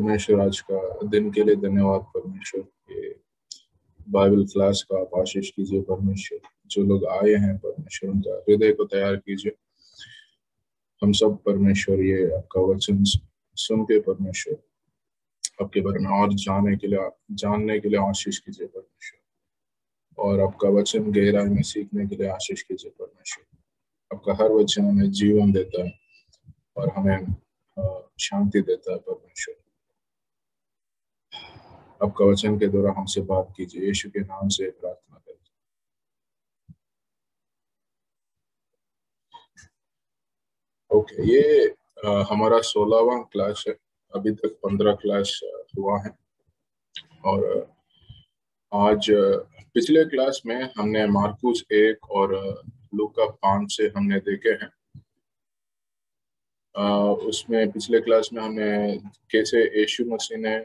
परमेश्वर आज का दिन के लिए धन्यवाद परमेश्वर। ये बाइबल क्लास का आप आशीष कीजिए परमेश्वर। जो लोग आए हैं परमेश्वर उनका हृदय को तैयार कीजिए। हम सब परमेश्वर ये आपका वचन सुन के परमेश्वर आपके बारे में और जानने के लिए आशीष कीजिए परमेश्वर, और आपका वचन गहराई में सीखने के लिए आशीष कीजिए परमेश्वर। आपका हर वचन हमें जीवन देता है और हमें शांति देता है परमेश्वर। आपका वचन के द्वारा हमसे बात कीजिए, यीशु के नाम से प्रार्थना करते हैं। ओके, ये हमारा 16वां क्लास है। अभी तक 15 क्लास हुआ है, और आज पिछले क्लास में हमने मार्कुस 1 और लूका 5 से हमने देखे हैं। उसमें पिछले क्लास में हमने कैसे यीशु मसीह ने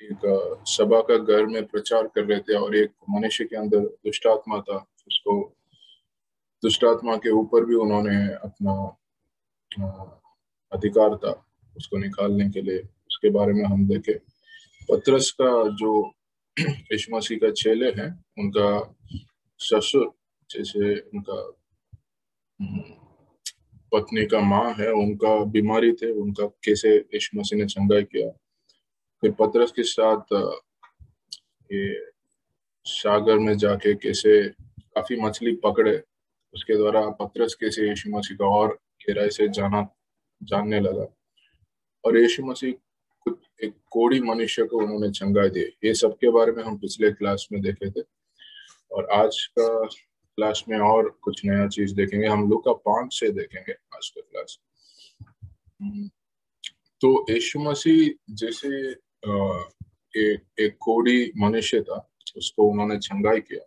एक सभा का घर में प्रचार कर रहे थे, और एक मनुष्य के अंदर दुष्ट आत्मा था, उसको दुष्ट आत्मा के ऊपर भी उन्होंने अपना अधिकार था उसको निकालने के लिए। उसके बारे में हम देखे। पतरस का जो यीशु मसीह का चेले हैं, उनका ससुर, जैसे उनका पत्नी का माँ है, उनका बीमारी थे, उनका कैसे यीशु मसीह ने चंगाई किया। फिर पतरस के साथ ये सागर में जाके कैसे काफी मछली पकड़े, उसके द्वारा पतरस कैसे यीशु मसीह का और गहराई से जानने लगा। और यीशु मसीह कुछ एक कोढ़ी मनुष्य को उन्होंने चंगाई दी। ये सब के बारे में हम पिछले क्लास में देखे थे, और आज का क्लास में और कुछ नया चीज देखेंगे। हम लूका 5 से देखेंगे आज का क्लास। तो यीशु मसीह जैसे एक कोढ़ी मनुष्य था, उसको उन्होंने चंगाई किया।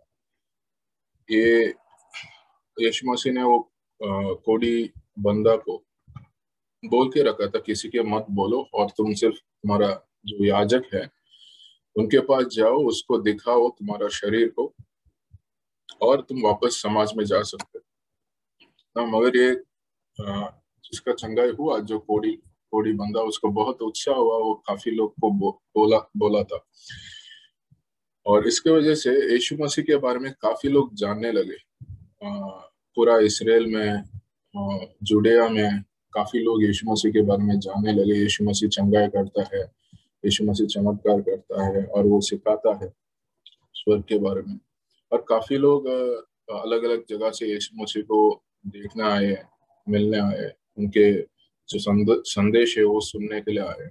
ये यीशु मसीह ने वो कोढ़ी बंदा को बोल के रखा था, किसी के मत बोलो, और तुम सिर्फ तुम्हारा जो याजक है उनके पास जाओ, उसको दिखाओ तुम्हारा शरीर को, और तुम वापस समाज में जा सकते हो। मगर ये जिसका चंगाई हुआ, जो कोढ़ी बंदा, उसको बहुत उत्साह हुआ। वो काफी लोग को बोला था, और इसके वजह से यीशु मसीह के बारे में काफी लोग जानने लगे। पूरा इसराइल में, जुडिया में काफी लोग यीशु मसीह के बारे में जानने लगे। यीशु मसीह चंगाई करता है, यीशु मसीह चमत्कार करता है, और वो सिखाता है स्वर्ग के बारे में। और काफी लोग अलग अलग जगह से यीशु मसीह को देखने आए, मिलने आए, उनके जो संदेश है वो सुनने के लिए आए।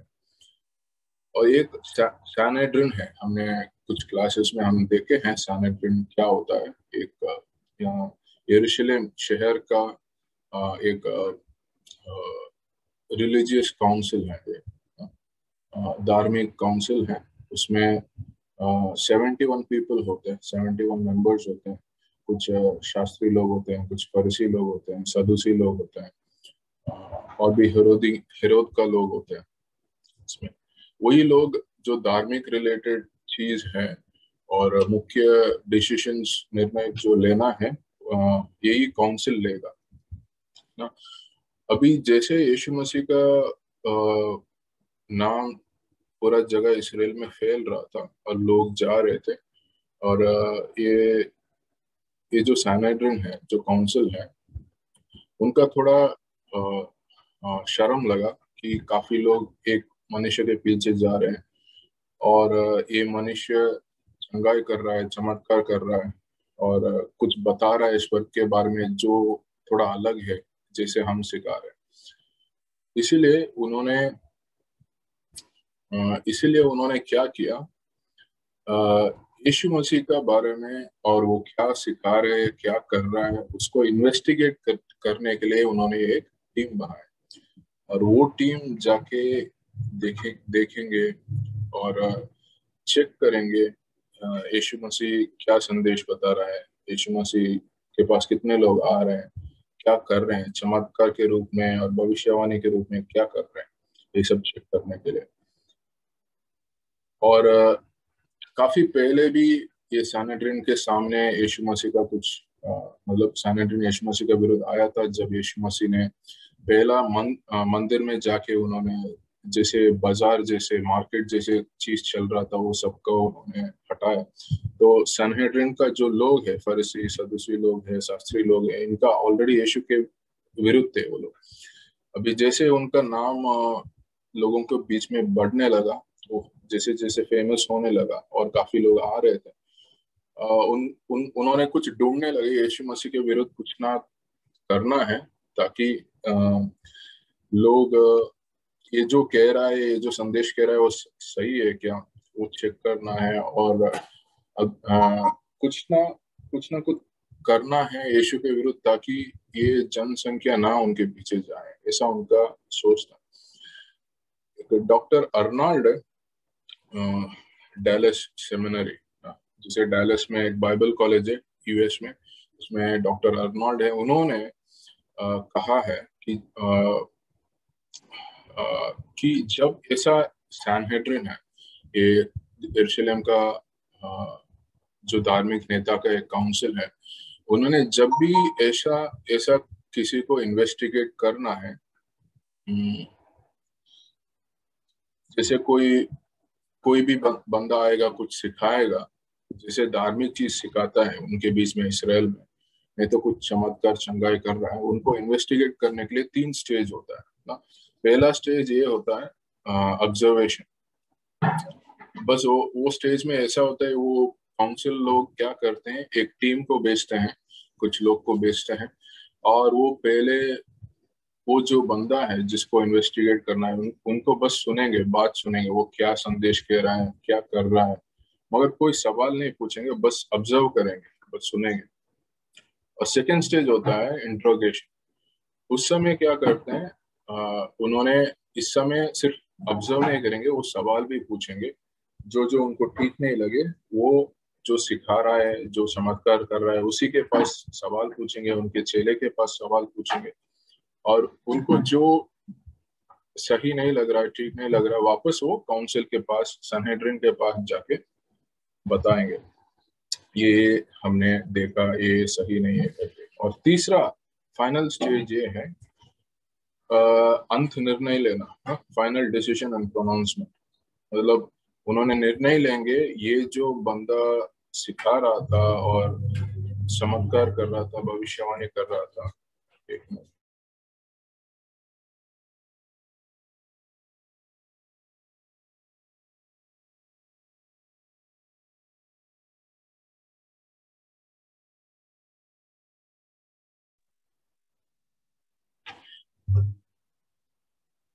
और एक सैनेड्रिन है, हमने कुछ क्लासेस में हम देखे हैं सैनेड्रिन क्या होता है। एक यहाँ यरूशलेम शहर का एक रिलीजियस काउंसिल है, धार्मिक काउंसिल है। उसमें 71 पीपल होते हैं, 71 मेंबर्स होते हैं। कुछ शास्त्री लोग होते हैं, कुछ फरीसी लोग होते हैं, सदूसी लोग होते हैं, और भी हेरोद का लोग होते हैं। इसमें वही लोग जो धार्मिक रिलेटेड चीज है और मुख्य डिसीजंस, निर्णय जो लेना है, यही काउंसिल लेगा ना। अभी जैसे यीशु मसीह का नाम पूरा जगह इसराइल में फैल रहा था और लोग जा रहे थे, और ये जो सैनेड्रिन है, जो काउंसिल है, उनका थोड़ा शर्म लगा कि काफी लोग एक मनुष्य के पीछे जा रहे हैं, और ये मनुष्य चंगाई कर रहा है, चमत्कार कर रहा है, और कुछ बता रहा है ईश्वर के बारे में जो थोड़ा अलग है जैसे हम सिखा रहे हैं। इसीलिए उन्होंने क्या किया, यीशु मसीह का बारे में और वो क्या सिखा रहे हैं, क्या कर रहा है, उसको इन्वेस्टिगेट करने के लिए उन्होंने एक टीम बनाया। और वो टीम जाके देखेंगे और चेक करेंगे यीशु मसीह क्या संदेश बता रहा है, यीशु मसीह के पास कितने लोग आ रहे हैं, क्या कर रहे हैं, चमत्कार के रूप में और भविष्यवाणी के रूप में क्या कर रहे हैं, ये सब चेक करने के लिए। और काफी पहले भी ये सैनेड्रिन के सामने यीशु मसीह का कुछ मतलब सैनेड्रिन यीशु मसीह के विरुद्ध आया था, जब यीशु मसीह ने पहला मंदिर में जाके उन्होंने जैसे बाजार जैसे मार्केट जैसे चीज चल रहा था वो सबको उन्होंने हटाया। तो सनहेड्रिन का जो लोग है, फरीसी सदूसी लोग है, शास्त्री लोग है, इनका ऑलरेडी यीशु के विरुद्ध थे वो लोग। अभी जैसे उनका नाम लोगों के बीच में बढ़ने लगा, वो जैसे जैसे फेमस होने लगा और काफी लोग आ रहे थे, उन्होंने कुछ ढूंढने लगे यीशु मसीह के विरुद्ध कुछ ना करना है, ताकि लोग ये जो कह रहा है, ये जो संदेश कह रहा है वो सही है क्या, वो चेक करना है। और कुछ ना कुछ करना है यीशु के विरुद्ध, ताकि ये जनसंख्या ना उनके पीछे जाए, ऐसा उनका सोच था। डॉक्टर अर्नाल्ड डैलस सेमिनरी, जिसे डैलस में एक बाइबल कॉलेज है यूएस में, उसमें डॉक्टर अर्नाल्ड है, उन्होंने कहा है कि कि जब ऐसा सैनहेड्रिन है, ये यरूशलेम का जो धार्मिक नेता का एक काउंसिल है, उन्होंने जब भी ऐसा ऐसा किसी को इन्वेस्टिगेट करना है, जैसे कोई कोई भी बंदा आएगा कुछ सिखाएगा, जैसे धार्मिक चीज सिखाता है उनके बीच में इसराइल में, नहीं तो कुछ चमत्कार चंगाई कर रहा है, उनको इन्वेस्टिगेट करने के लिए 3 स्टेज होता है ना। पहला स्टेज ये होता है ऑब्जर्वेशन। बस वो स्टेज में ऐसा होता है, वो काउंसिल लोग क्या करते हैं, एक टीम को भेजते हैं, कुछ लोग को भेजते हैं, और वो पहले वो जो बंदा है जिसको इन्वेस्टिगेट करना है उनको बस सुनेंगे, बात सुनेंगे, वो क्या संदेश कह रहा है, क्या कर रहा है, मगर कोई सवाल नहीं पूछेंगे, बस ऑब्जर्व करेंगे, बस सुनेंगे। और सेकेंड स्टेज होता है इंट्रोगेशन। उस समय क्या करते हैं, उन्होंने इस समय सिर्फ ऑब्जर्व नहीं करेंगे, वो सवाल भी पूछेंगे, जो जो उनको ठीक नहीं लगे, वो जो सिखा रहा है, जो चमत्कार कर रहा है, उसी के पास सवाल पूछेंगे, उनके चेले के पास सवाल पूछेंगे, और उनको जो सही नहीं लग रहा है, ठीक नहीं लग रहा है, वापस वो काउंसिल के पास, सनहेड्रिन के पास जाके बताएंगे, ये हमने देखा, ये सही नहीं है करके। और तीसरा फाइनल स्टेज ये है अंत निर्णय लेना, फाइनल डिसीजन एंड प्रोनाउंसमेंट। मतलब उन्होंने निर्णय लेंगे, ये जो बंदा सिखा रहा था और चमत्कार कर रहा था, भविष्यवाणी कर रहा था, एक मिनट,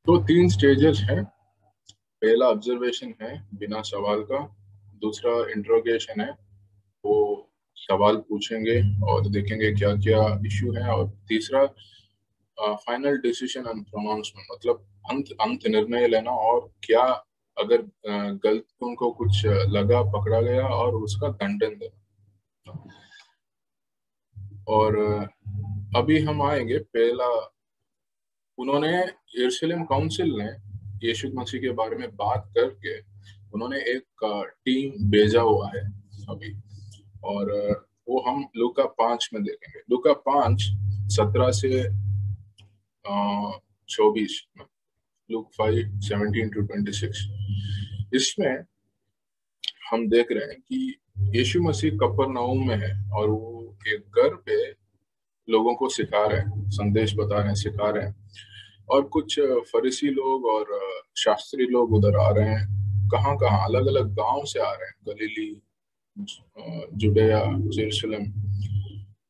तो 3 स्टेजेस हैं। पहला ऑब्जर्वेशन है बिना सवाल का, दूसरा इंट्रोगेशन है, वो सवाल पूछेंगे और देखेंगे क्या क्या इश्यू है, और तीसरा फाइनल डिसीजन एंड प्रोनाउंसमेंट, मतलब अंत अंत निर्णय लेना, और क्या अगर गलत उनको कुछ लगा, पकड़ा गया, और उसका दंडन देना। और अभी हम आएंगे पहला, उन्होंने यरूशलेम काउंसिल ने यीशु मसीह के बारे में बात करके उन्होंने एक टीम भेजा हुआ है अभी, और वो हम लूका 5 में देखेंगे, लूका 5:17 से 24 में, लूक 5:17-26। इसमें हम देख रहे हैं कि यीशु मसीह कफरनहूम में है, और वो एक घर पे लोगों को सिखा रहे हैं, संदेश बता रहे हैं, सिखा रहे हैं, और कुछ फरीसी लोग और शास्त्री लोग उधर आ रहे हैं, कहाँ कहाँ अलग अलग गांव से आ रहे हैं, गलीली, जुडेया, जेरूशलेम,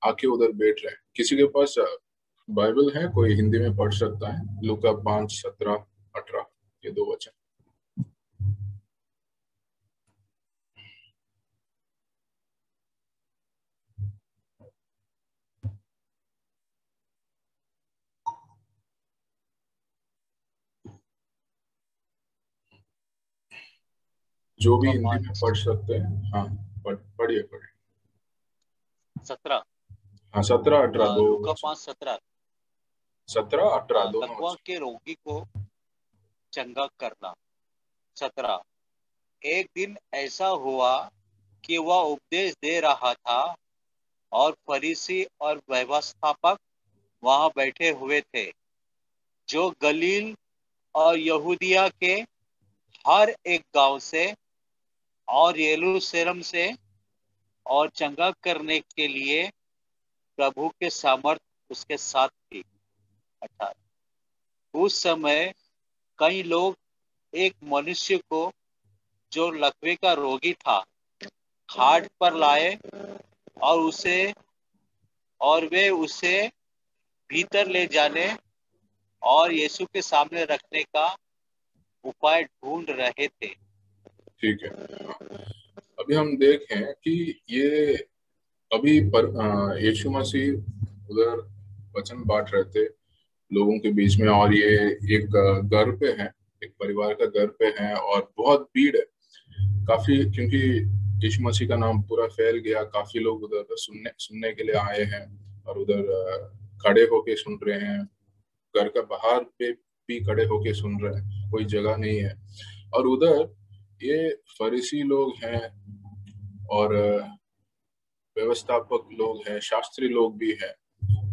आके उधर बैठ रहे हैं। किसी के पास बाइबल है, कोई हिंदी में पढ़ सकता है, लूका 5:17-18, ये 2 वचन। जो भी लूका हिंदी में 5 पढ़ सकते हैं, हाँ, पढ़िए पढ़िए। 17। हाँ, 17-18 दो लूका वचन। 5:17। 17-18 दोनों लकवा वचन। के रोगी को चंगा करना। 17। एक दिन ऐसा हुआ कि वह उपदेश दे रहा था और फरीसी और व्यवस्थापक वहां बैठे हुए थे, जो गलील और यहूदिया के हर एक गांव से और यरूशलेम से और चंगा करने के लिए प्रभु के सामर्थ उसके साथ थी। 18 उस समय कई लोग एक मनुष्य को जो लकवे का रोगी था खाट पर लाए और वे उसे भीतर ले जाने और यीशु के सामने रखने का उपाय ढूंढ रहे थे। ठीक है। अभी हम देखें कि ये अभी यीशु मसीह उधर वचन बांट रहे थे लोगों के बीच में, और ये एक घर पे है, एक परिवार का घर पे है, और बहुत भीड़ है काफी, क्योंकि यीशु मसीह का नाम पूरा फैल गया। काफी लोग उधर सुनने सुनने के लिए आए हैं, और उधर खड़े होके सुन रहे हैं। घर का बाहर पे भी खड़े होके सुन रहे हैं, कोई जगह नहीं है। और उधर ये फरीसी लोग हैं, और व्यवस्थापक लोग हैं, शास्त्री लोग भी हैं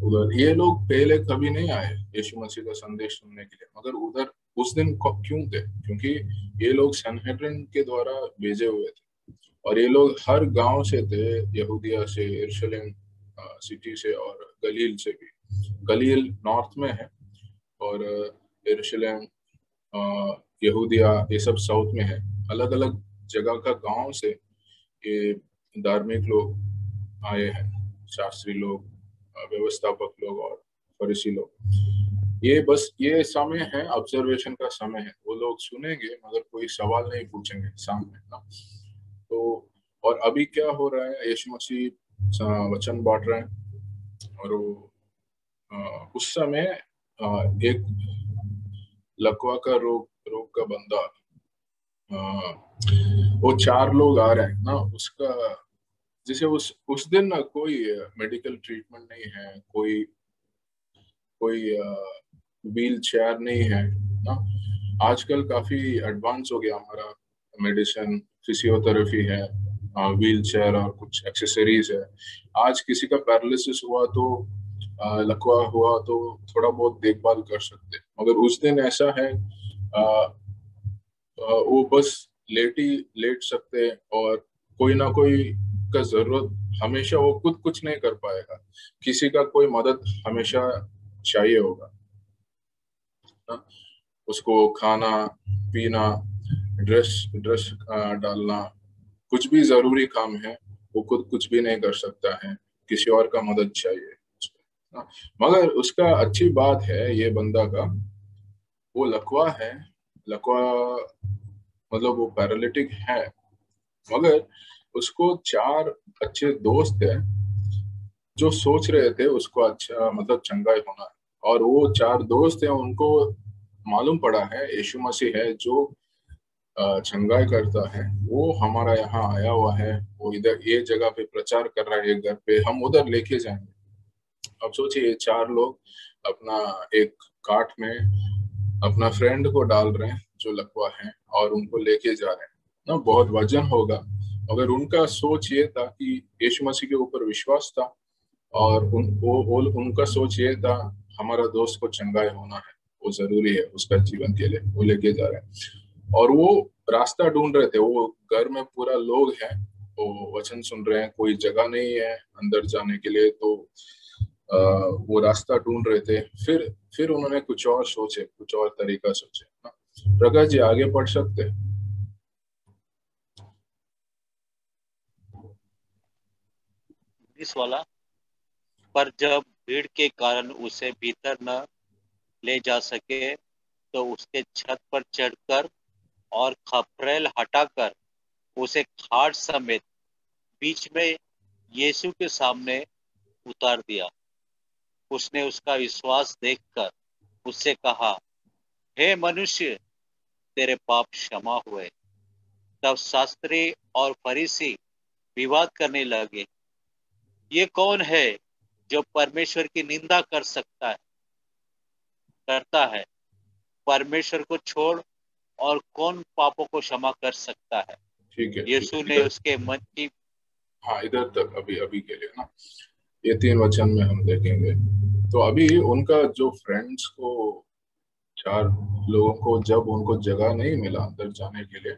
उधर। ये लोग पहले कभी नहीं आए यीशु मसीह का संदेश सुनने के लिए, मगर उधर उस दिन क्यों थे? क्योंकि ये लोग सनहेड्रिन के द्वारा भेजे हुए थे, और ये लोग हर गांव से थे, यहूदिया से, यरूशलेम सिटी से, और गलील से भी। गलील नॉर्थ में है, और यरूशलेम, यहूदिया, ये सब साउथ में है। अलग अलग जगह का गांव से ये धार्मिक लोग आए हैं, शास्त्री लोग, व्यवस्थापक लोग और फरीसी लोग। ये बस ये समय है, ऑब्जर्वेशन का समय है। वो लोग सुनेंगे मगर कोई सवाल नहीं पूछेंगे सामने ना। तो और अभी क्या हो रहा है, यीशु मसीह वचन बांट रहे हैं, और वो उस समय एक लकवा का रोग रोग का बंदा, वो 4 लोग आ रहे हैं ना उसका, जिसे उस दिन ना कोई मेडिकल ट्रीटमेंट नहीं है, कोई कोई व्हील चेयर नहीं है ना। आजकल काफी एडवांस हो गया हमारा मेडिसिन, फिजियोथेरेपी है, व्हील चेयर और कुछ एक्सेसरीज है। आज किसी का पैरालिसिस हुआ तो, लकवा हुआ तो थोड़ा बहुत देखभाल कर सकते, मगर उस दिन ऐसा है, वो बस लेट सकते, और कोई ना कोई का जरूरत हमेशा, वो खुद कुछ नहीं कर पाएगा, किसी का कोई मदद हमेशा चाहिए होगा ना। उसको खाना पीना, ड्रेस ड्रेस डालना, कुछ भी जरूरी काम है, वो खुद कुछ भी नहीं कर सकता है, किसी और का मदद चाहिए उसको ना। मगर उसका अच्छी बात है ये बंदा का, वो लकवा है। लकवा मतलब वो पैरालिटिक है, मगर उसको 4 अच्छे दोस्त हैं जो सोच रहे थे उसको अच्छा, मतलब चंगाई होना है। और वो 4 दोस्त हैं, उनको मालूम पड़ा है यीशु मसीह है जो चंगाई करता है, वो हमारा यहाँ आया हुआ है, वो इधर ये जगह पे प्रचार कर रहा है, ये घर पे हम उधर लेके जाएंगे। अब सोचिए, ये 4 लोग अपना एक काट में अपना फ्रेंड को डाल रहे हैं जो लकवा है, और उनको लेके जा रहे हैं ना। बहुत वजन होगा, मगर उनका सोच ये था कि यीशु मसीह के ऊपर विश्वास था, और उनका सोच ये था हमारा दोस्त को चंगाई होना है, वो जरूरी है उसका जीवन के लिए, वो लेके जा रहे हैं। और वो रास्ता ढूंढ रहे थे, वो घर में पूरा लोग हैं, वो वचन सुन रहे हैं, कोई जगह नहीं है अंदर जाने के लिए, तो वो रास्ता ढूंढ रहे थे। फिर उन्होंने कुछ और सोचे, कुछ और तरीका सोचे ना। प्रकाश जी आगे पढ़ सकते हैं। इस वाला पर जब भीड़ के कारण उसे भीतर न ले जा सके तो उसके छत पर चढ़कर और खपरेल हटाकर उसे खाट समेत बीच में यीशु के सामने उतार दिया। उसने उसका विश्वास देखकर उससे कहा, हे मनुष्य, तेरे पाप क्षमा हुए। तब शास्त्री और फरीसी विवाद करने लगे, ये कौन है जो परमेश्वर की निंदा करता है? परमेश्वर को छोड़ और कौन पापों को क्षमा कर सकता है? ठीक है, ठीक यीशु है, ने उसके मन की हाँ इधर तक अभी अभी के लिए ना, ये 3 वचन में हम देखेंगे। तो अभी उनका जो फ्रेंड्स को चार लोगों को जब उनको जगह नहीं मिला अंदर जाने के लिए,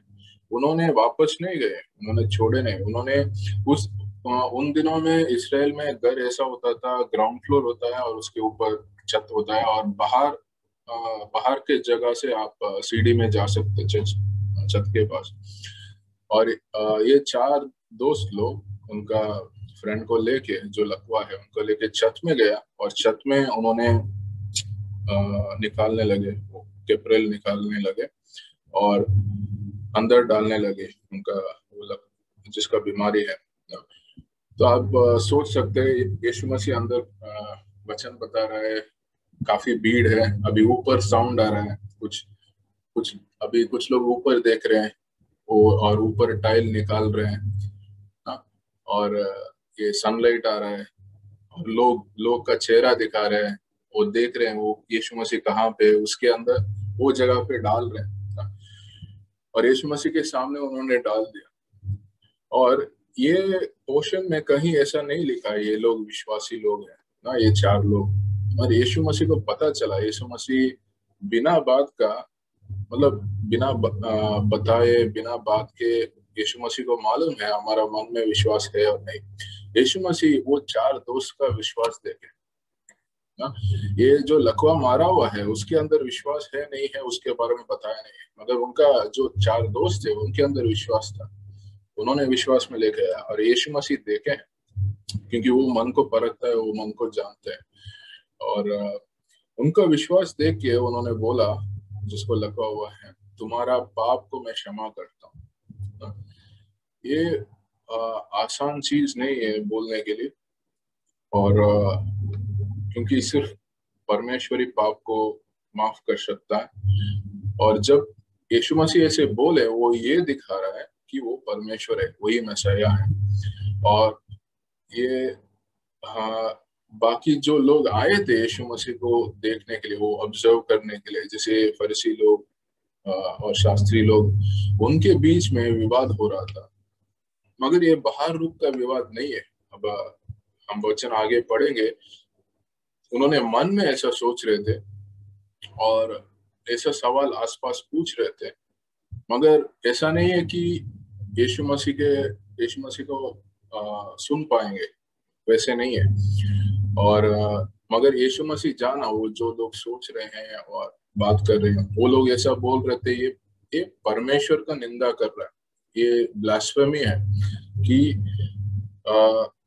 उन्होंने वापस नहीं गए, उन्होंने छोड़े नहीं। उन्होंने उस उन दिनों में इसराइल में घर ऐसा होता था, ग्राउंड फ्लोर होता है और उसके ऊपर छत होता है, और बाहर के जगह से आप सीढ़ी में जा सकते छत छत के पास। और ये चार दोस्त लोग उनका फ्रेंड को लेके, जो लकवा है उनको लेके छत में गया, और छत में उन्होंने निकालने लगे, वो केपरेल निकालने लगे और अंदर डालने लगे उनका वो जिसका बीमारी है। तो आप सोच सकते हैं यीशु मसीह अंदर वचन बता रहा है, काफी भीड़ है, अभी ऊपर साउंड आ रहा है, कुछ कुछ अभी कुछ लोग ऊपर देख रहे हैं वो, और ऊपर टाइल निकाल रहे हैं। हाँ, और ये सनलाइट आ रहा है, और लोग का चेहरा दिखा रहे हैं, वो देख रहे हैं वो यीशु मसीह कहाँ पे है, उसके अंदर वो जगह पे डाल रहे हैं। हाँ, और यीशु मसीह के सामने उन्होंने डाल दिया। और ये पोर्शन में कहीं ऐसा नहीं लिखा है ये लोग विश्वासी लोग हैं ना, ये चार लोग। और यीशु मसीह को पता चला, यीशु मसीह बिना बात का, मतलब बताए, बिना बात के, यीशु मसीह को मालूम है हमारा मन में विश्वास है और नहीं। यीशु मसीह वो चार दोस्त का विश्वास देखे ना, ये जो लकवा मारा हुआ है उसके अंदर विश्वास है नहीं है उसके बारे में बताया नहीं है, मगर उनका जो चार दोस्त थे उनके अंदर विश्वास था, उन्होंने विश्वास में लेके आया। और यीशु मसीह देखे हैं, क्योंकि वो मन को परखता है, वो मन को जानते हैं। और उनका विश्वास देख के उन्होंने बोला, जिसको लगा हुआ है, तुम्हारा पाप को मैं क्षमा करता हूँ। ये आसान चीज नहीं है बोलने के लिए, और क्योंकि सिर्फ परमेश्वरी पाप को माफ कर सकता है। और जब यीशु मसीह ऐसे बोले, वो ये दिखा रहा है कि वो परमेश्वर है, वही मैसिया है। और ये बाकी जो लोग आए थे यीशु मसीह को देखने के लिए, वो ऑब्जर्व करने के लिए, जैसे फरीसी लोग और शास्त्री लोग, उनके बीच में विवाद हो रहा था। मगर ये बाहर रूप का विवाद नहीं है। अब हम वचन आगे पढ़ेंगे, उन्होंने मन में ऐसा सोच रहे थे और ऐसा सवाल आसपास पूछ रहे थे, मगर ऐसा नहीं है कि यीशु मसीह को सुन पाएंगे, वैसे नहीं है। और मगर यीशु मसीह जाना वो जो लोग सोच रहे हैं और बात कर रहे हैं, वो लोग ऐसा बोल रहे थे, ये परमेश्वर का निंदा कर रहा है, ये ब्लास्फेमी है कि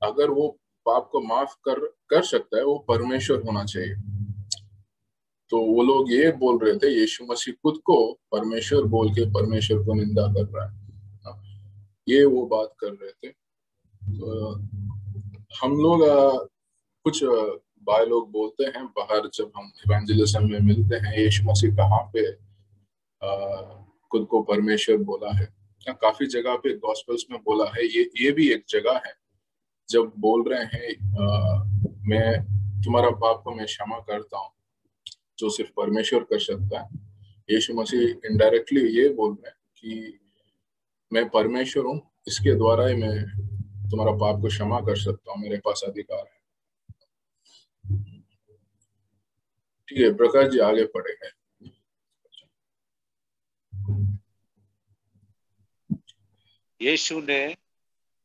अगर वो पाप को माफ कर सकता है, वो परमेश्वर होना चाहिए। तो वो लोग ये बोल रहे थे, यीशु मसीह खुद को परमेश्वर बोल के परमेश्वर को निंदा कर रहा है, ये वो बात कर रहे थे। तो हम लोग कुछ भाई लोग बोलते हैं बाहर, जब हम इवेंजलिज्म में मिलते हैं, यीशु मसीह कहाँ पे खुद को परमेश्वर बोला है। काफी जगह पे गॉस्पेल्स में बोला है, ये भी एक जगह है जब बोल रहे हैं मैं तुम्हारा पाप को मैं क्षमा करता हूँ, जो सिर्फ परमेश्वर कर सकता है। यीशु मसीह इनडायरेक्टली ये बोल रहे हैं कि मैं परमेश्वर हूँ, इसके द्वारा ही मैं तुम्हारा पाप को क्षमा कर सकता हूँ, मेरे पास अधिकार है। ठीक है, प्रकाश जी आगे पढ़ेंगे। यीशु ने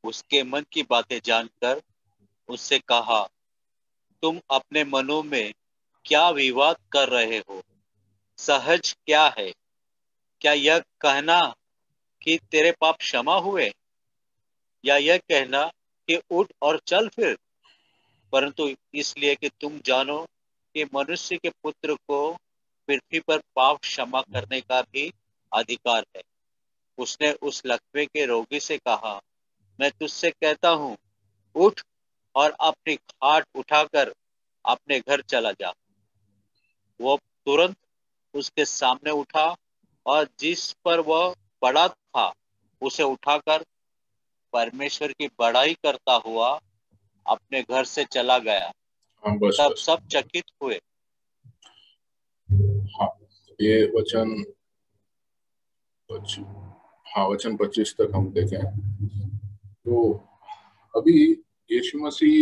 उसके मन की बातें जानकर उससे कहा, तुम अपने मनों में क्या विवाद कर रहे हो? सहज क्या है, क्या यह कहना कि तेरे पाप क्षमा हुए, या यह कहना कि उठ और चल फिर? परंतु इसलिए कि तुम जानो कि मनुष्य के पुत्र को पृथ्वी पर पाप क्षमा करने का भी अधिकार है। उसने उस लकवे के रोगी से कहा, मैं तुझसे कहता हूँ, उठ और अपनी खाट उठाकर अपने घर चला जा। वो तुरंत उसके सामने उठा, और जिस पर वह पड़ा था उसे उठाकर परमेश्वर की बड़ाई करता हुआ अपने घर से चला गया। हाँ, बस तब बस। सब चकित हुए। हाँ, ये वचन हाँ, वचन 25 तक हम देखें तो अभी यीशु मसीह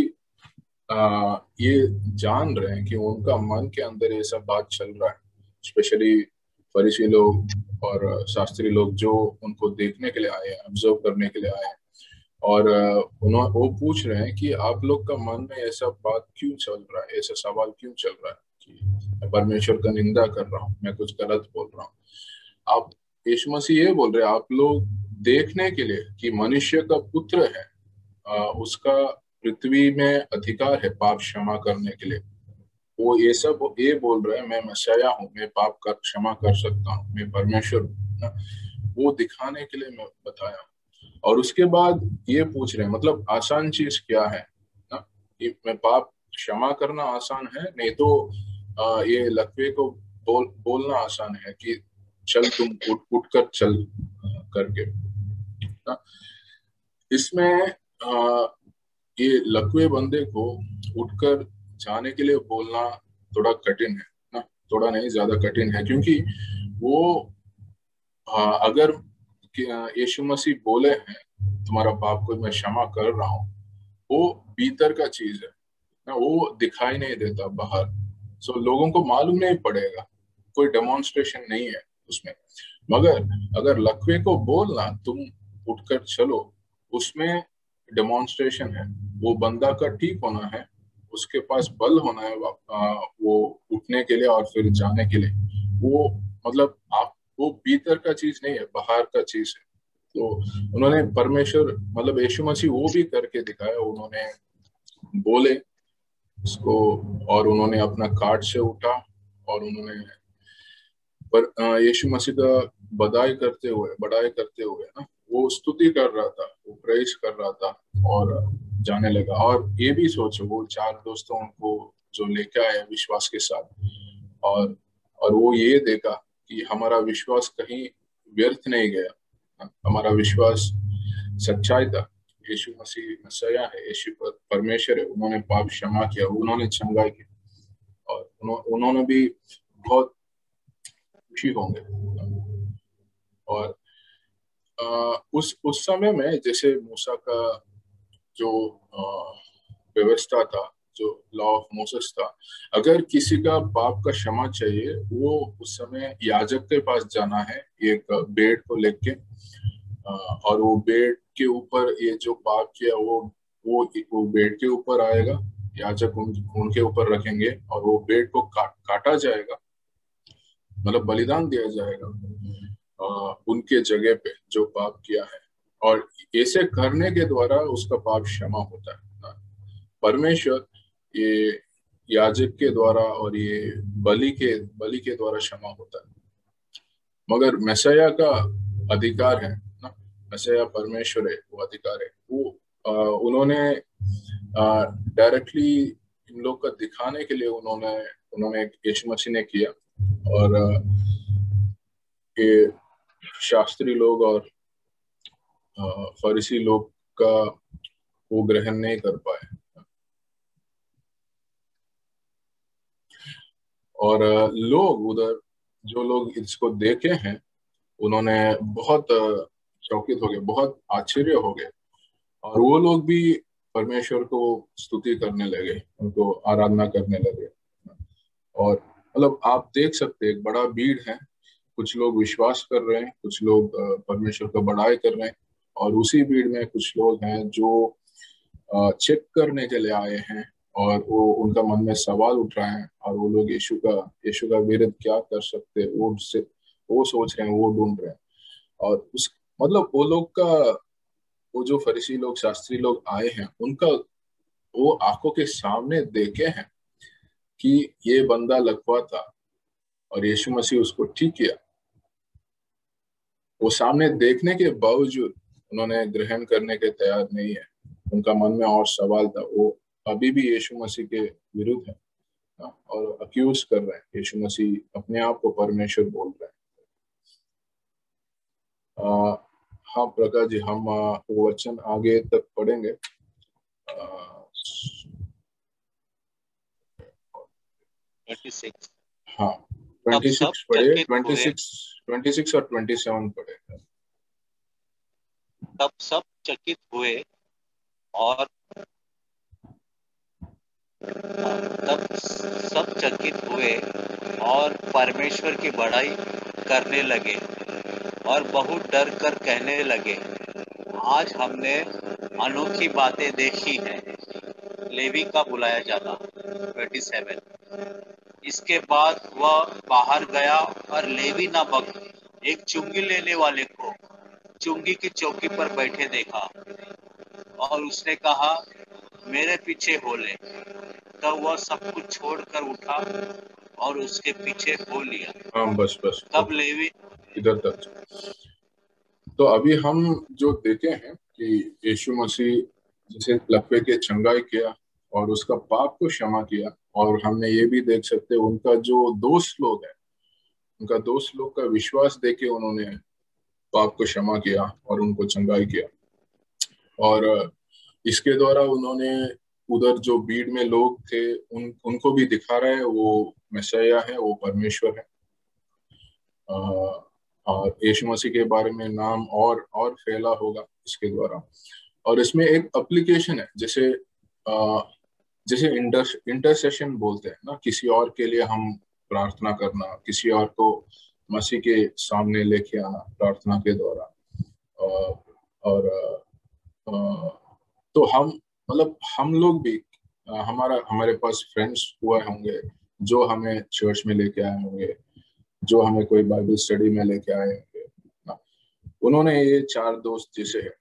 ये जान रहे हैं कि उनका मन के अंदर ये सब बात चल रहा है। स्पेशली फरीसी लोग और शास्त्री लोग जो उनको देखने के लिए आए हैं, ऑब्जर्व करने के लिए आए हैं, और वो पूछ रहे हैं कि आप लोग का मन में ऐसा बात क्यों चल रहा है, ऐसा सवाल क्यों चल रहा है कि मैं परमेश्वर का निंदा कर रहा हूँ, मैं कुछ गलत बोल रहा हूँ। आप, यीशु मसीह ये बोल रहे हैं, आप लोग देखने के लिए कि मनुष्य का पुत्र है, उसका पृथ्वी में अधिकार है पाप क्षमा करने के लिए। वो ये बोल रहे हैं, मैं मसीहा हूँ, मैं पाप का क्षमा कर सकता हूँ, मैं परमेश्वर हूँ ना। वो दिखाने के लिए मैं बताया। और उसके बाद ये पूछ रहे हैं, मतलब आसान चीज क्या है ना, कि मैं पाप क्षमा करना आसान है, नहीं तो ये लकवे को बोलना आसान है कि चल तुम उठ कर चल करके ना। इसमें ये लकवे बंदे को उठकर जाने के लिए बोलना थोड़ा कठिन है ना, थोड़ा नहीं ज्यादा कठिन है, क्योंकि वो अगर यीशु मसीह बोले हैं तुम्हारा पाप को मैं क्षमा कर रहा हूँ, वो भीतर का चीज है ना, वो दिखाई नहीं देता बाहर। सो लोगों को मालूम नहीं पड़ेगा, कोई डेमोन्स्ट्रेशन नहीं है उसमें। मगर अगर लकवे को बोलना तुम उठकर चलो, उसमें डेमोन्स्ट्रेशन है, वो बंदा का ठीक होना है, उसके पास बल होना है वो उठने के लिए और फिर जाने के लिए। वो मतलब आप, वो भीतर का चीज नहीं है, बाहर का चीज है। तो उन्होंने परमेश्वर मतलब यीशु मसीह वो भी करके दिखाया, उन्होंने बोले उसको, और उन्होंने अपना कार्ड से उठा, और उन्होंने पर यीशु मसीह का बड़ाई करते हुए ना, वो स्तुति कर रहा था, वो प्रेज कर रहा था और जाने लगा। और ये भी सोचो, वो चार दोस्तों को जो लेके आए विश्वास के साथ, और वो ये देखा कि हमारा विश्वास कहीं व्यर्थ नहीं गया, हमारा विश्वास सच्चाई था, यीशु मसीह मसीहा है, यीशु परमेश्वर है, उन्होंने पाप क्षमा किया, उन्होंने चंगाई की, और उन्होंने भी बहुत खुशी होंगे। और उस समय में जैसे मूसा का जो व्यवस्था था, जो लॉ ऑफ मोसेस था, अगर किसी का पाप का क्षमा चाहिए, वो उस समय याजक के पास जाना है एक बेड़ को लेके, और वो बेड़ के ऊपर ये जो पाप किया वो बेड़ के ऊपर आएगा, याजक उनके ऊपर रखेंगे, और वो बेड़ को काटा जाएगा, मतलब बलिदान दिया जाएगा उनके जगह पे जो पाप किया है, और ऐसे करने के द्वारा उसका पाप क्षमा होता है। परमेश्वर ये याजक के द्वारा और ये बलि के द्वारा क्षमा होता है। मगर मैसिया का अधिकार है ना, मैसिया परमेश्वर है, वो अधिकार है, वो उन्होंने डायरेक्टली इन लोग का दिखाने के लिए उन्होंने यीशु मसीह ने किया, और ये शास्त्री लोग और फरीसी लोग का वो ग्रहण नहीं कर पाए। और लोग उधर जो लोग इसको देखे हैं, उन्होंने बहुत चौकित हो गए, बहुत आश्चर्य हो गए, और वो लोग भी परमेश्वर को स्तुति करने लगे, उनको आराधना करने लगे। और मतलब आप देख सकते हैं, एक बड़ा भीड़ है, कुछ लोग विश्वास कर रहे हैं, कुछ लोग परमेश्वर का बड़ाई कर रहे हैं, और उसी भीड़ में कुछ लोग हैं जो चेक करने के लिए आए हैं, और वो उनका मन में सवाल उठ रहा है, और वो लोग यीशु का विरोध क्या कर सकते हैं, वो सोच रहे हैं, वो ढूंढ रहे हैं। और उस मतलब वो लोग का, वो जो फरीसी लोग शास्त्री लोग आए हैं, उनका वो आंखों के सामने देखे हैं कि ये बंदा लकवा था और यीशु मसीह उसको ठीक किया। वो सामने देखने के बावजूद उन्होंने ग्रहण करने के तैयार नहीं है, उनका मन में और सवाल था, वो अभी भी यीशु मसीह के विरुद्ध है और अक्यूज कर रहे हैं, यीशु मसीह अपने आप को परमेश्वर बोल रहे हैं। हाँ प्रकाश जी, हम वो वचन आगे तक पढ़ेंगे। 26। हाँ, तब सब 26 पढ़े, चकित हुए 26 और 27 पढ़े। तब सब चकित हुए और तब सब चकित हुए और परमेश्वर की बड़ाई करने लगे और बहुत डर कर कहने लगे, आज हमने अनोखी बातें देखी हैं। लेवी का बुलाया जाना 27। इसके बाद वह बाहर गया और लेवी नामक एक चुंगी लेने वाले को चुंगी की चौकी पर बैठे देखा और उसने कहा, मेरे पीछे हो ले। तब वह सब कुछ छोड़कर उठा और उसके पीछे हो लिया। हाँ, बस बस तब ओके, लेवी इधर तक। तो अभी हम जो देखे हैं कि यीशु मसीह जिसे लकवे के चंगाई किया और उसका पाप को क्षमा किया, और हमने ये भी देख सकते हैं उनका जो दोस्त लोग है, उनका दोस्त लोग का विश्वास देके उन्होंने पाप को क्षमा किया और उनको चंगाई किया। और इसके द्वारा उन्होंने उधर जो भीड़ में लोग थे उनको भी दिखा रहे हैं वो मैसिया है, वो परमेश्वर है। अ, और यीशु मसीह के बारे में नाम और फैला होगा इसके द्वारा। और इसमें एक एप्लीकेशन है, जैसे जैसे इंटरसेशन बोलते हैं ना, किसी और के लिए हम प्रार्थना करना, किसी और को मसीह के सामने लेके आना प्रार्थना के द्वारा। और तो हम मतलब हम लोग भी हमारे पास फ्रेंड्स हुए होंगे जो हमें चर्च में लेके आए होंगे, जो हमें कोई बाइबल स्टडी में लेके आए होंगे ना। उन्होंने ये चार दोस्त जैसे है,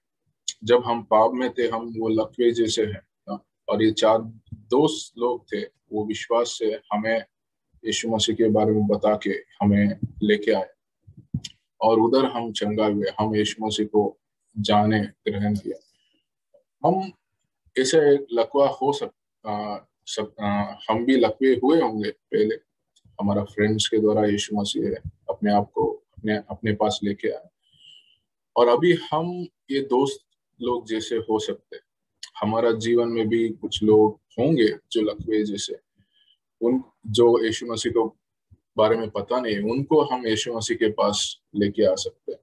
जब हम पाप में थे हम वो लकवे जैसे हैं ना। और ये चार दोस्त लोग थे, वो विश्वास से हमें यीशु मसीह के बारे में बता के हमें लेके आए, और उधर हम चंगा हुए, हम यीशु मसीह को जाने, ग्रहण किया। हम ऐसे लकवा हो हम भी लकवे हुए होंगे पहले, हमारा फ्रेंड्स के द्वारा यीशु मसीह अपने आप को अपने अपने पास लेके आए, और अभी हम ये दोस्त लोग जैसे हो सकते हैं। हमारा जीवन में भी कुछ लोग होंगे जो लकवे जैसे, उन जो यीशु मसीह को बारे में पता नहीं, उनको हम यीशु मसीह के पास लेके आ सकते हैं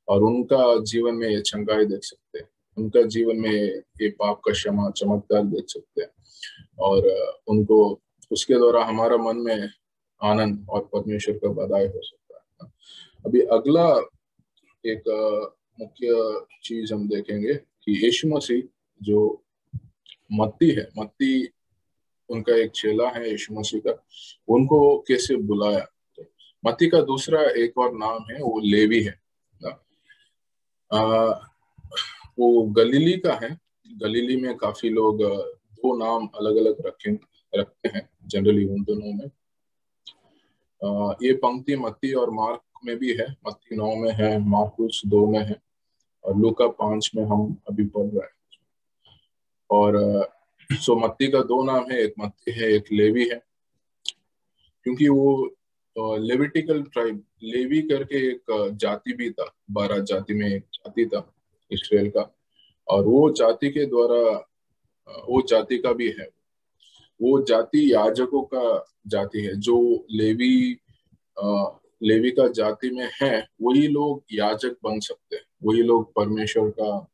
और उनका जीवन में ये चंगाई देख सकते हैं, उनका जीवन में ये पाप का क्षमा चमत्कार देख सकते हैं, और उनको उसके द्वारा हमारा मन में आनंद और परमेश्वर का बधाई हो सकता है। अभी अगला एक मुख्य चीज हम देखेंगे कि यीशु मसीह जो मत्ती है, मत्ती उनका एक चेला है यीशु मसीह का, उनको कैसे बुलाया। तो मत्ती का दूसरा एक और नाम है वो लेवी है। आ, वो गलीली का है। गलीली में काफी लोग दो नाम अलग अलग रखते हैं जनरली उन दोनों में। ये पंक्ति मत्ती और मार्क में भी है। मत्ती 9 में है, मार्कुस 2 में है, और लूका 5 में हम अभी पढ़ रहे हैं। और सो मत्ती का दो नाम है, एक मत्ती है एक लेवी है, क्योंकि वो लेविटिकल ट्राइब, लेवी करके एक जाति भी था, 12 जाति में एक जाति था इसराइल का, और वो जाति के द्वारा वो जाति का भी है, वो जाति याजकों का जाति है। जो लेवी लेवी का जाति में है वही लोग याजक बन सकते हैं, वही लोग परमेश्वर का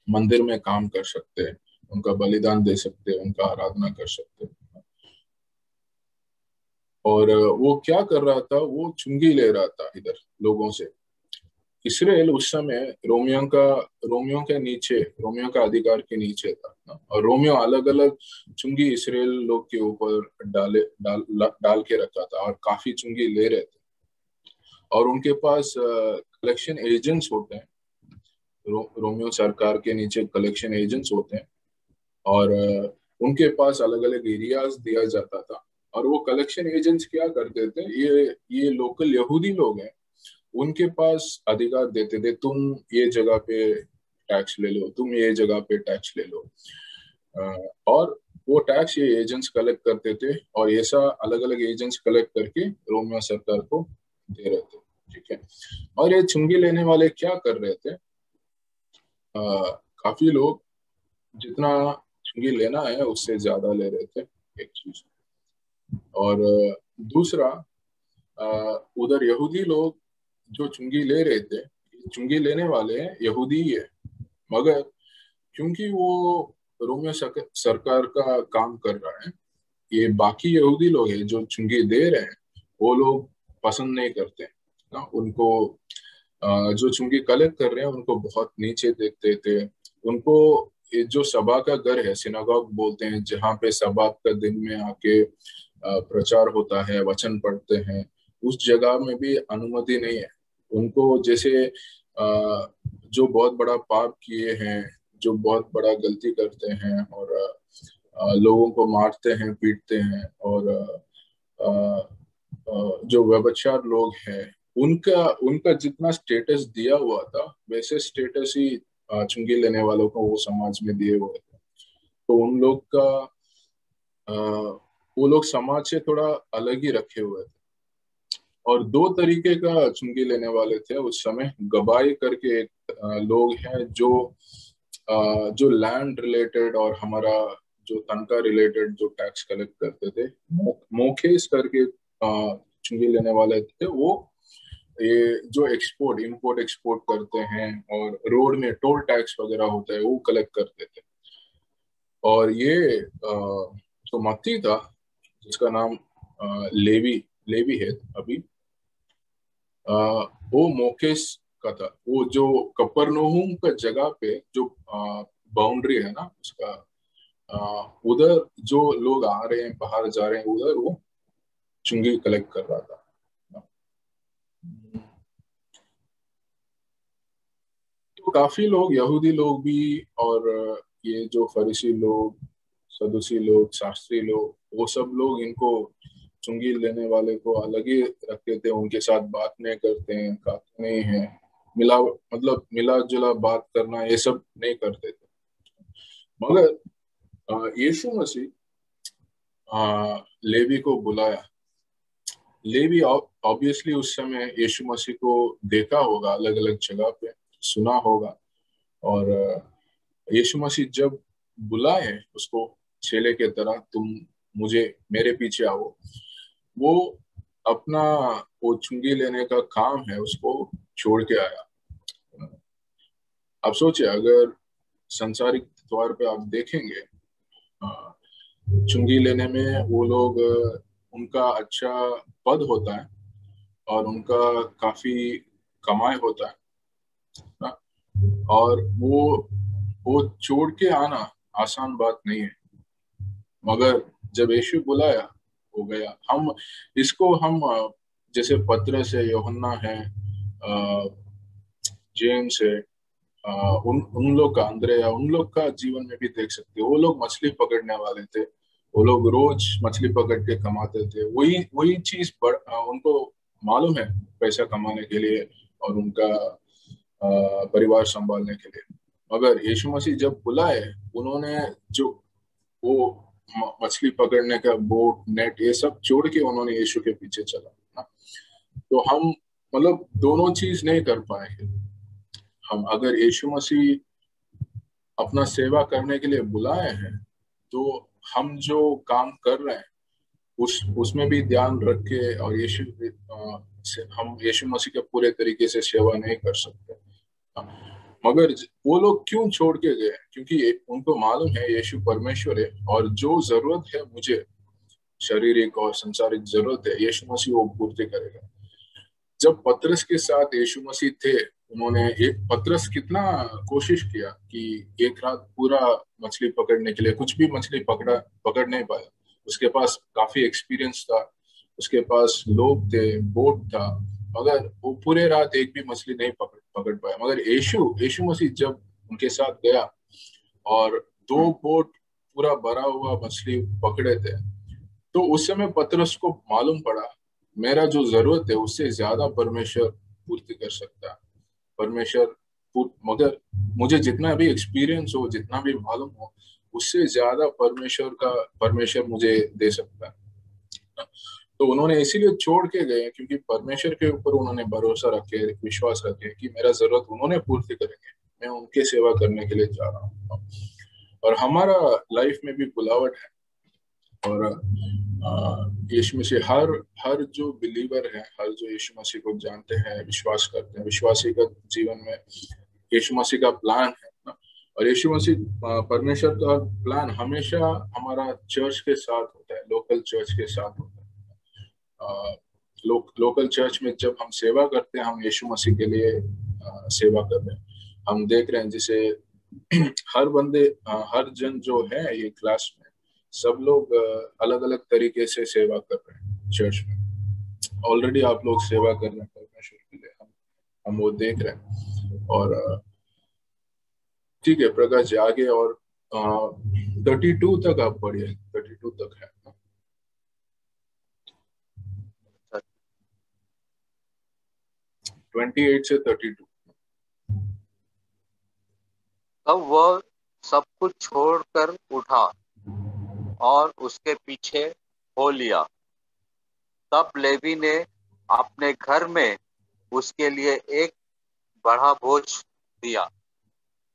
मंदिर में काम कर सकते हैं, उनका बलिदान दे सकते हैं, उनका आराधना कर सकते हैं। और वो क्या कर रहा था, वो चुंगी ले रहा था इधर लोगों से। इसराइल उस समय रोमियो का अधिकार के नीचे था ना? और रोमियो अलग अलग चुंगी इसराइल लोग के ऊपर डाल के रखा था, और काफी चुंगी ले रहे थे। और उनके पास कलेक्शन एजेंट्स होते हैं, रोमियो सरकार के नीचे कलेक्शन एजेंट्स होते हैं, और उनके पास अलग अलग एरियाज दिया जाता था। और वो कलेक्शन एजेंट्स क्या करते थे, ये लोकल यहूदी लोग हैं, उनके पास अधिकार देते थे, तुम ये जगह पे टैक्स ले लो, तुम ये जगह पे टैक्स ले लो। और वो टैक्स ये एजेंट्स कलेक्ट करते थे, और ऐसा अलग अलग एजेंट्स कलेक्ट करके रोमियो सरकार को दे रहे थे। ठीक है। और ये चुंगी लेने वाले क्या कर रहे थे, काफी लोग जितना चुंगी लेना है उससे ज्यादा ले रहे थे, एक चीज। और दूसरा, उधर यहूदी लोग जो चुंगी ले रहे थे, चुंगी लेने वाले यहूदी ही है, मगर क्योंकि वो रोमियो सरकार का काम कर रहा है, ये बाकी यहूदी लोग हैं जो चुंगी दे रहे हैं, वो लोग पसंद नहीं करते ना उनको। जो चुंगी कलेक्ट कर रहे हैं उनको बहुत नीचे देखते थे उनको। ये जो सभा का घर है, सिनागॉग बोलते हैं, जहाँ पे सभा का दिन में आके प्रचार होता है, वचन पढ़ते हैं, उस जगह में भी अनुमति नहीं है उनको। जैसे जो बहुत बड़ा पाप किए हैं, जो बहुत बड़ा गलती करते हैं और लोगों को मारते हैं, पीटते हैं, और जो व्यभिचार लोग हैं, उनका उनका जितना स्टेटस दिया हुआ था वैसे स्टेटस ही चुंगी लेने वालों को वो समाज में दिए हुए थे। तो उन लोग का अ, वो लोग समाज से थोड़ा अलग ही रखे हुए थे। और दो तरीके का चुंगी लेने वाले थे उस समय। गबाई करके एक लोग हैं जो लैंड रिलेटेड और हमारा जो तनख्वाह रिलेटेड जो टैक्स कलेक्ट करते थे। मोखेस करके चुंगी लेने वाले थे वो। ये जो इंपोर्ट एक्सपोर्ट करते हैं और रोड में टोल टैक्स वगैरह होता है वो कलेक्ट करते थे। और ये जो मत्ती था जिसका नाम लेवी लेवी है अभी, वो मोकेश का था। वो जो कपरनहूम का जगह पे जो बाउंड्री है ना उसका, उधर जो लोग आ रहे हैं, बाहर जा रहे हैं, उधर वो चुंगी कलेक्ट कर रहा था। तो काफी लोग, यहूदी लोग भी, और ये जो फरीसी लोग, सदुसी लोग, शास्त्री लोग, वो सब लोग इनको चुंगी लेने वाले को अलग ही रखते थे। उनके साथ बात नहीं करते हैं, खाते नहीं है, मतलब मिला जुला बात करना ये सब नहीं करते थे। मगर यीशु मसीह लेवी को बुलाया। लेवी ऑब्वियसली उस समय यीशु मसीह को देखा होगा, अलग अलग जगह पे सुना होगा। और यीशु मसीह जब बुलाए उसको चेले के तरह, तुम मुझे मेरे पीछे आओ, वो अपना वो चुंगी लेने का काम है उसको छोड़ के आया। आप सोचिए, अगर संसारिक तौर पे आप देखेंगे, चुंगी लेने में वो लोग, उनका अच्छा पद होता है और उनका काफी कमाई होता है ना? और वो छोड़ के आना आसान बात नहीं है। मगर जब यीशु बुलाया, हो गया। हम इसको हम जैसे पतरस है, यूहन्ना है, जेम्स है, उन उन लोग का, अंद्रेया, उन लोग का जीवन में भी देख सकते हो। वो लोग मछली पकड़ने वाले थे। वो लोग रोज मछली पकड़ के कमाते थे। वही वही चीज उनको मालूम है, पैसा कमाने के लिए और उनका परिवार संभालने के लिए। मगर यीशु मसीह जब बुलाए, उन्होंने जो वो मछली पकड़ने का बोट, नेट, ये सब छोड़ के उन्होंने यीशु के पीछे चला ना। तो हम मतलब दोनों चीज नहीं कर पाएंगे। हम अगर यीशु मसीह अपना सेवा करने के लिए बुलाए हैं, तो हम जो काम कर रहे हैं उसमें भी ध्यान रख के, और हम यीशु मसीह के पूरे तरीके से सेवा नहीं कर सकते। मगर वो लोग क्यों छोड़ के गए? क्योंकि उनको मालूम है यीशु परमेश्वर है, और जो जरूरत है मुझे, शारीरिक और संसारिक जरूरत है, यीशु मसीह वो पूर्ति करेगा। जब पतरस के साथ यीशु मसीह थे, उन्होंने पतरस कितना कोशिश किया कि एक रात पूरा मछली पकड़ने के लिए, कुछ भी मछली पकड़ नहीं पाया। उसके पास काफी एक्सपीरियंस था, उसके पास लोग थे, बोट था, मगर वो पूरे रात एक भी मछली नहीं पकड़ पाया। मगर यीशु यीशु मसीह जब उनके साथ गया और 2 बोट पूरा भरा हुआ मछली पकड़े थे, तो उस समय पतरस को मालूम पड़ा, मेरा जो जरूरत है उससे ज्यादा परमेश्वर पूर्ति कर सकता है। परमेश्वर मगर मुझे जितना भी एक्सपीरियंस हो, जितना भी मालूम हो, उससे ज्यादा परमेश्वर मुझे दे सकता है। तो उन्होंने इसीलिए छोड़ के गए, क्योंकि परमेश्वर के ऊपर उन्होंने भरोसा रखे, विश्वास रखे कि मेरा जरूरत उन्होंने पूर्ति करेंगे, मैं उनके सेवा करने के लिए जा रहा हूँ। और हमारा लाइफ में भी बुलावट है। और यीशु मसीह, हर हर जो बिलीवर है, हर जो यीशु मसीह को जानते हैं, विश्वास करते हैं, विश्वासी का जीवन में यीशु मसीह का प्लान है ना। और यीशु मसीह, परमेश्वर का प्लान हमेशा हमारा चर्च के साथ होता है, लोकल चर्च के साथ होता है। लोकल चर्च में जब हम सेवा करते हैं, हम यीशु मसीह के लिए सेवा कर रहे हैं। हम देख रहे हैं जिसे हर बंदे हर जन जो है ये क्लास में, सब लोग अलग अलग तरीके से सेवा कर रहे हैं चर्च में। ऑलरेडी आप लोग सेवा कर रहे हैं परमेश्वर के लिए, हम वो देख रहे हैं। और ठीक है प्रकाश जी, आगे और 32 तक आप पढ़िए, 32 तक है। 28 से 32। तब वह सब कुछ छोड़कर उठा और उसके पीछे हो लिया। तब लेवी ने अपने घर में उसके लिए एक बड़ा भोज दिया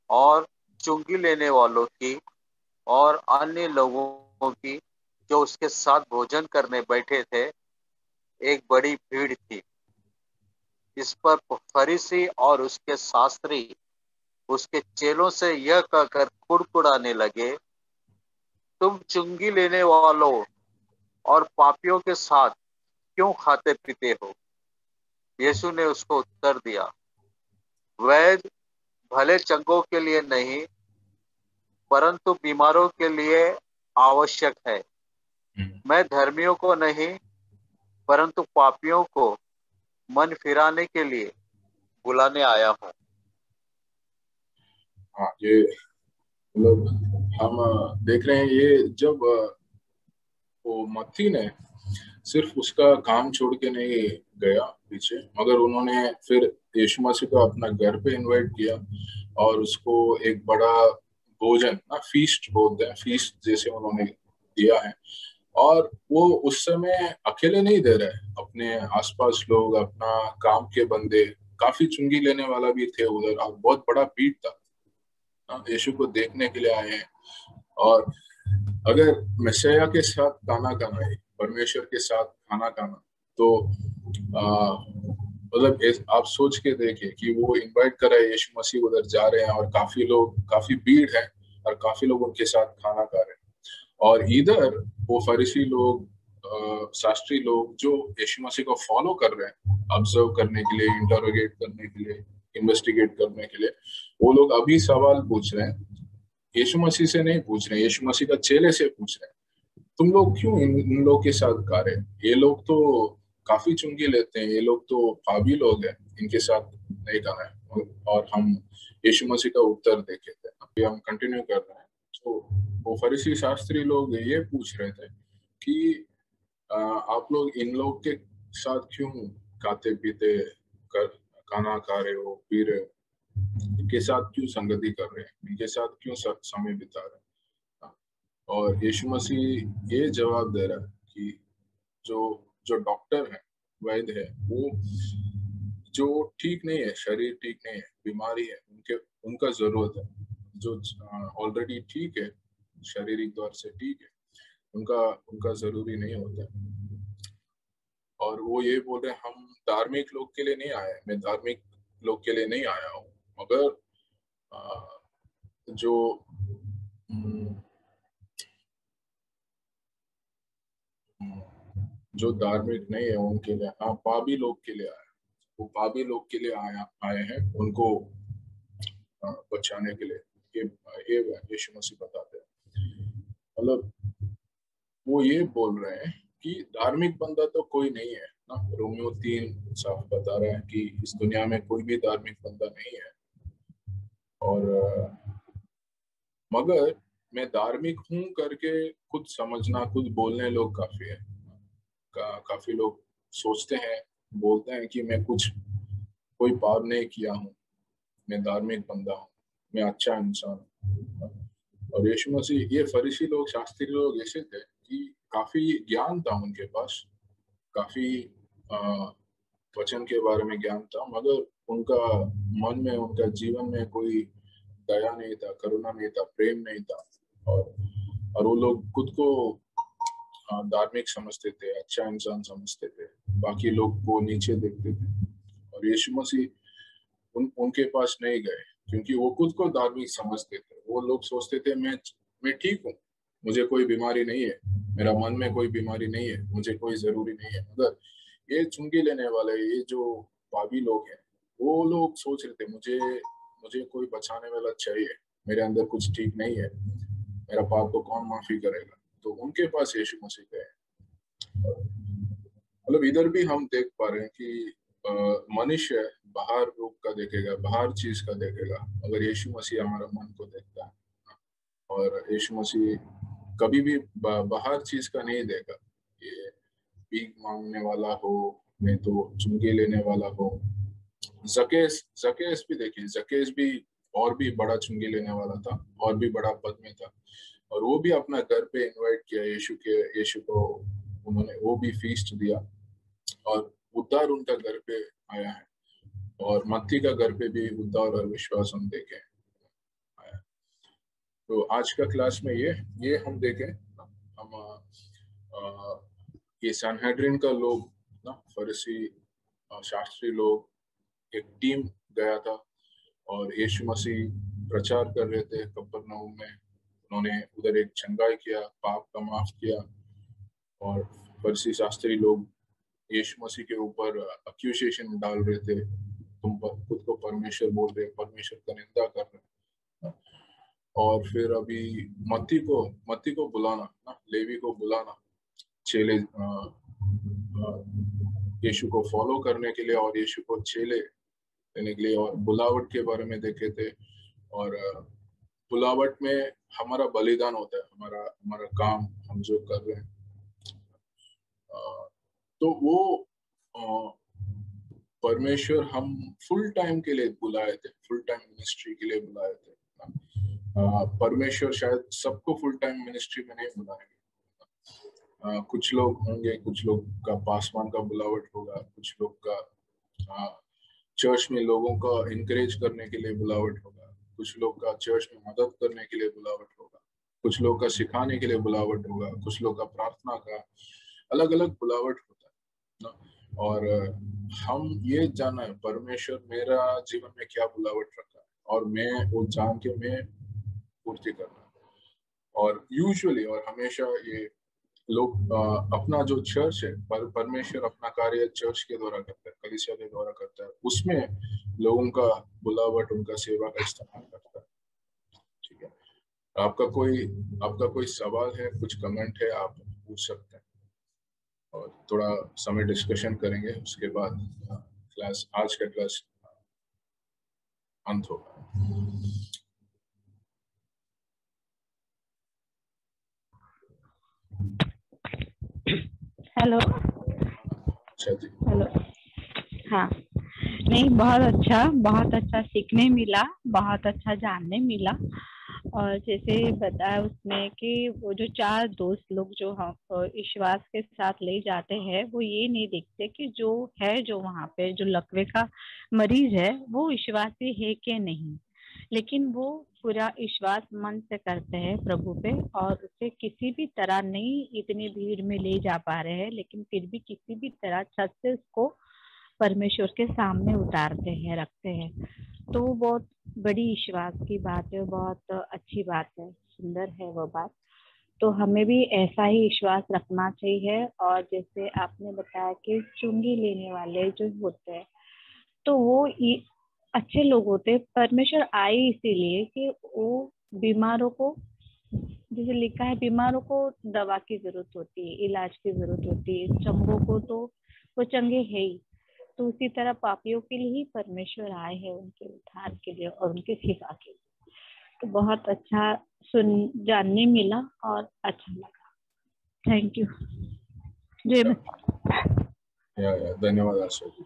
और चुंगी लेने वालों की और अन्य लोगों की जो उसके साथ भोजन करने बैठे थे एक बड़ी भीड़ थी। इस पर फरीसी और उसके शास्त्री उसके चेलों से यह कहकर कुड़कुड़ाने लगे, तुम चुंगी लेने वालों और पापियों के साथ क्यों खाते पीते हो? यीशु ने उसको उत्तर दिया, वैद्य भले चंगों के लिए नहीं परंतु बीमारों के लिए आवश्यक है। मैं धर्मियों को नहीं परंतु पापियों को मन फिराने के लिए बुलाने आया हूँ। हाँ, ये मतलब हम देख रहे हैं ये जब वो मत्ती ने सिर्फ उसका काम छोड़ के नहीं गया पीछे, मगर उन्होंने फिर यीशु मसीह को अपना घर पे इनवाइट किया और उसको एक बड़ा भोजन ना, फीस्ट बोलते हैं, फीस्ट जैसे उन्होंने दिया है। और वो उस समय अकेले नहीं दे रहे, अपने आसपास लोग, अपना काम के बंदे, काफी चुंगी लेने वाला भी थे उधर, और बहुत बड़ा भीड़ था यीशु को देखने के लिए आए हैं। और अगर मैसेया के साथ खाना खाना है, परमेश्वर के साथ खाना खाना, तो मतलब आप सोच के देखिए कि वो इनवाइट कर रहे हैं, यीशु मसीह उधर जा रहे हैं और काफी लोग, काफी भीड़ है और काफी लोग उनके साथ खाना खा रहे हैं। और इधर वो फरीसी लोग, शास्त्री लोग जो यीशु मसीह को फॉलो कर रहे हैं, ऑब्जर्व करने के लिए, इंटरोगेट करने के लिए, इन्वेस्टिगेट करने के लिए, वो लोग अभी सवाल पूछ रहे हैं, यीशु मसीह से नहीं पूछ रहे हैं, यीशु मसीह का चेले से पूछ रहे हैं, तुम लोग क्यों इन लोग के साथ खा रहे हैं? ये लोग तो काफी चुंगी लेते हैं, ये लोग तो पापी लोग हैं, इनके साथ नहीं खाना है। और हम यीशु मसीह का उत्तर देखे थे, अभी हम कंटिन्यू कर रहे हैं। तो वो फरीसी शास्त्री लोग ये पूछ रहे थे कि आप लोग इन लोग के साथ क्यों खाते पीते कर खाना खा रहे हो, पी रहे हो, इनके साथ क्यों संगति कर रहे हैं, इनके साथ क्यों समय बिता रहे हैं? और यीशु मसीह ये जवाब दे रहा है कि जो जो डॉक्टर है, वैद्य है, वो जो ठीक नहीं है, शरीर ठीक नहीं है, बीमारी है, उनका जरूरत है। जो ऑलरेडी ठीक है, शारीरिक तौर से ठीक है, उनका उनका जरूरी नहीं होता। और वो ये बोल रहे हैं, हम धार्मिक लोग के लिए नहीं आए, मैं धार्मिक लोग के लिए नहीं आया हूँ, मगर जो जो धार्मिक नहीं है उनके लिए, हाँ, पापी लोग के लिए आया। वो पापी लोग के लिए आए हैं, उनको बचाने के लिए। ये यीशु मसीह बताते हैं, मतलब वो ये बोल रहे हैं कि धार्मिक बंदा तो कोई नहीं है ना। रोमियो 3 साफ बता रहे हैं कि इस दुनिया में कोई भी धार्मिक बंदा नहीं है। और मगर मैं धार्मिक हूं करके खुद समझना, खुद बोलने लोग काफी है। काफी लोग सोचते हैं, बोलते हैं कि मैं कुछ कोई पाप नहीं किया हूँ, मैं धार्मिक बंदा हूँ, मैं अच्छा इंसान हूँ। और यीशु मसीह, ये फरीसी लोग, शास्त्री लोग ऐसे थे कि काफी ज्ञान था उनके पास, काफी वचन के बारे में ज्ञान था, मगर उनका मन में, उनका जीवन में कोई दया नहीं था, करुणा नहीं था, प्रेम नहीं था। और वो लोग खुद को धार्मिक समझते थे, अच्छा इंसान समझते थे, बाकी लोग को नीचे देखते थे। और यीशु मसीह उनके पास नहीं गए क्योंकि वो खुद को धार्मिक समझते थे। वो लोग सोचते थे मैं ठीक हूँ, मुझे कोई बीमारी नहीं है, मेरा मन में कोई बीमारी नहीं है, मुझे कोई जरूरी नहीं है। मगर ये चुंगी लेने वाले, ये जो पापी लोग हैं, वो लोग सोच रहे थे मुझे मुझे कोई बचाने वाला चाहिए, मेरे अंदर कुछ ठीक नहीं है, मेरा पाप को कौन माफी करेगा। तो उनके पास यीशु मसीह गए। मतलब इधर भी हम देख पा रहे हैं कि मनुष्य बाहर रूप का देखेगा, बाहर चीज का देखेगा, अगर यीशु मसीह हमारा मन को देखता है, और यीशु मसीह कभी भी बाहर चीज का नहीं देगा। ये भीख मांगने वाला हो, नहीं तो चुंगी लेने वाला हो। जकेस जकेस भी देखिए, जकेस भी और भी बड़ा चुंगी लेने वाला था, और भी बड़ा पद में था, और वो भी अपना घर पे इनवाइट किया यीशु को, उन्होंने वो भी फीस्ट दिया, और उद्धार उनका घर पे आया है। और मत्ती का घर पे भी उद्धार और विश्वास हम देखे आया है। तो आज का क्लास में ये हम देखें, हम ये सनहेड्रिन का लोग ना, फरीसी शास्त्री लोग, एक टीम गया था, और यीशु मसीह प्रचार कर रहे थे कफरनहूम में। उन्होंने उधर एक चंगाई किया, पाप का माफ किया, और फरीसी शास्त्री लोग यीशु मसीह के ऊपर अक्यूजेशन डाल रहे थे, तुम खुद को परमेश्वर बोल रहे, परमेश्वर का निंदा कर रहे। और फिर अभी मत्ती को बुलाना ना, लेवी को बुलाना, चेले यीशु को फॉलो करने के लिए, और यीशु को चेले देने के लिए, और बुलावट के बारे में देखे थे। और बुलावट में हमारा बलिदान होता है, हमारा हमारा काम हम जो कर रहे हैं। तो वो परमेश्वर हम फुल टाइम के लिए बुलाए थे, फुल टाइम मिनिस्ट्री के लिए बुलाए थे। परमेश्वर शायद सबको फुल टाइम मिनिस्ट्री में नहीं बुलाएंगे। कुछ लोग होंगे, कुछ लोग का पासवान का बुलावट होगा, कुछ लोग का चर्च में लोगों का इनकरेज करने के लिए बुलावट होगा, कुछ लोग का चर्च में मदद करने के लिए बुलावट होगा, कुछ लोग का सिखाने के लिए बुलावट होगा, कुछ लोग का प्रार्थना का, अलग अलग बुलावट होता है ना। और हम ये जाना है परमेश्वर मेरा जीवन में क्या बुलावट रखा है, और मैं वो जान के मैं पूर्ति करना है। और यूजुअली और हमेशा ये लोग अपना जो चर्च है, परमेश्वर अपना कार्य चर्च के द्वारा करता है, कलीसिया के द्वारा करता है, उसमें लोगों का बुलावट, उनका सेवा का इस्तेमाल करता है। ठीक है, आपका कोई सवाल है, कुछ कमेंट है, आप पूछ सकते हैं, और थोड़ा समय डिस्कशन करेंगे, उसके बाद क्लास, आज का क्लास अंत होगा। हेलो। अच्छा जी। हेलो। हाँ, नहीं, बहुत अच्छा सीखने मिला, बहुत अच्छा जानने मिला। और जैसे बताया उसमें कि वो जो 4 दोस्त लोग जो हम विश्वास के साथ ले जाते हैं, वो ये नहीं देखते कि जो वहाँ पे जो लकवे का मरीज है वो विश्वासी है कि नहीं, लेकिन वो पूरा विश्वास मन से करते हैं प्रभु पे, और उसे किसी भी तरह नहीं इतनी भीड़ में ले जा पा रहे हैं, लेकिन फिर भी किसी भी तरह छत से उसको परमेश्वर के सामने उतारते हैं, रखते हैं। तो वो बहुत बड़ी विश्वास की बात है, बहुत अच्छी बात है, सुंदर है वो बात। तो हमें भी ऐसा ही विश्वास रखना चाहिए। और जैसे आपने बताया कि चुंगी लेने वाले जो होते हैं, तो वो अच्छे लोग होते हैं। परमेश्वर आए इसीलिए कि वो बीमारों को, जैसे लिखा है, बीमारों को दवा की जरूरत होती है, इलाज की जरूरत होती है, चंगों को तो वो चंगे है ही। तो उसी तरह पापियों के लिए ही परमेश्वर आए हैं, उनके उद्धार के लिए और उनके सेवा के लिए। तो बहुत अच्छा जानने मिला और अच्छा लगा। Thank you. धन्यवाद आशा जी।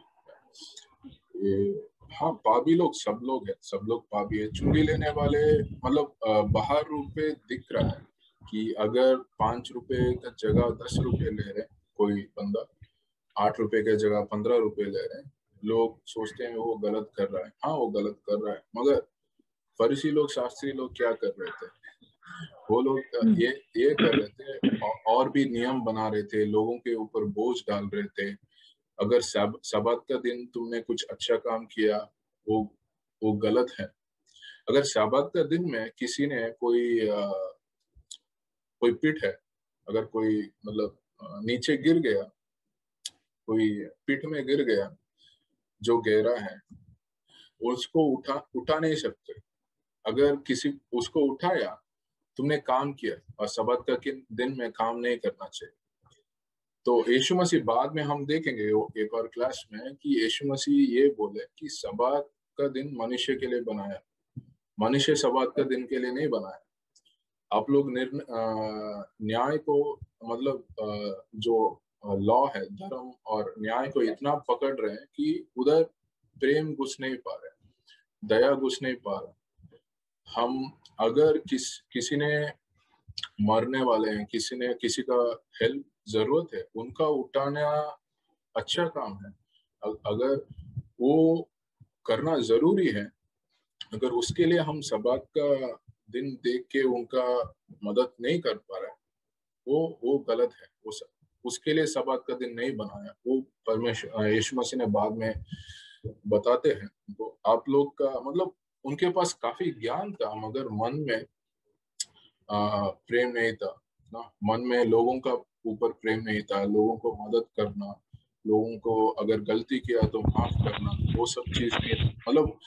ये हाँ, पापी लोग सब लोग हैं, सब लोग पापी है। चुंगी लेने वाले मतलब बाहर रूप पे दिख रहा है कि अगर 5 रुपए का जगह 10 रुपए ले रहे, कोई बंदा 8 रुपए के जगह 15 रुपए ले रहे हैं, लोग सोचते हैं वो गलत कर रहा है। हाँ, वो गलत कर रहा है, मगर फरीसी लोग, शास्त्री लोग क्या कर रहे थे? वो लोग ये कर रहे थे, और भी नियम बना रहे थे, लोगों के ऊपर बोझ डाल रहे थे। अगर सब्बात का दिन तुमने कुछ अच्छा काम किया, वो वो गलत है। अगर सब्बात का दिन में किसी ने कोई पिट है, अगर कोई मतलब नीचे गिर गया, कोई पीठ में गिर गया जो गहरा है, उसको उठा नहीं सकते। अगर किसी उसको उठाया, तुमने काम किया, और सब्बात का दिन में काम नहीं करना चाहिए। तो यीशु मसीह बाद में हम देखेंगे एक और क्लास में कि यीशु मसीह ये बोले कि सब्बात का दिन मनुष्य के लिए बनाया, मनुष्य सब्बात का दिन के लिए नहीं बनाया। आप लोग न्याय को, मतलब जो लॉ है, धर्म और न्याय को इतना पकड़ रहे हैं कि उधर प्रेम घुस नहीं पा रहे, दया घुस नहीं पा रहे। हम अगर किसी ने मरने वाले हैं, किसी का हेल्प जरूरत है, उनका उठाना अच्छा काम है। अगर वो करना जरूरी है, अगर उसके लिए हम सब्बात का दिन देख के उनका मदद नहीं कर पा रहे, वो गलत है। उसके लिए सब्बात का दिन नहीं बनाया, वो परमेश्वर यीशु मसीह ने बाद में बताते हैं। तो आप लोग का मतलब उनके पास काफी ज्ञान था, मगर मन में प्रेम नहीं था ना। मन में लोगों का ऊपर प्रेम नहीं था, लोगों को मदद करना, लोगों को अगर गलती किया तो माफ करना, वो सब चीज नहीं था। मतलब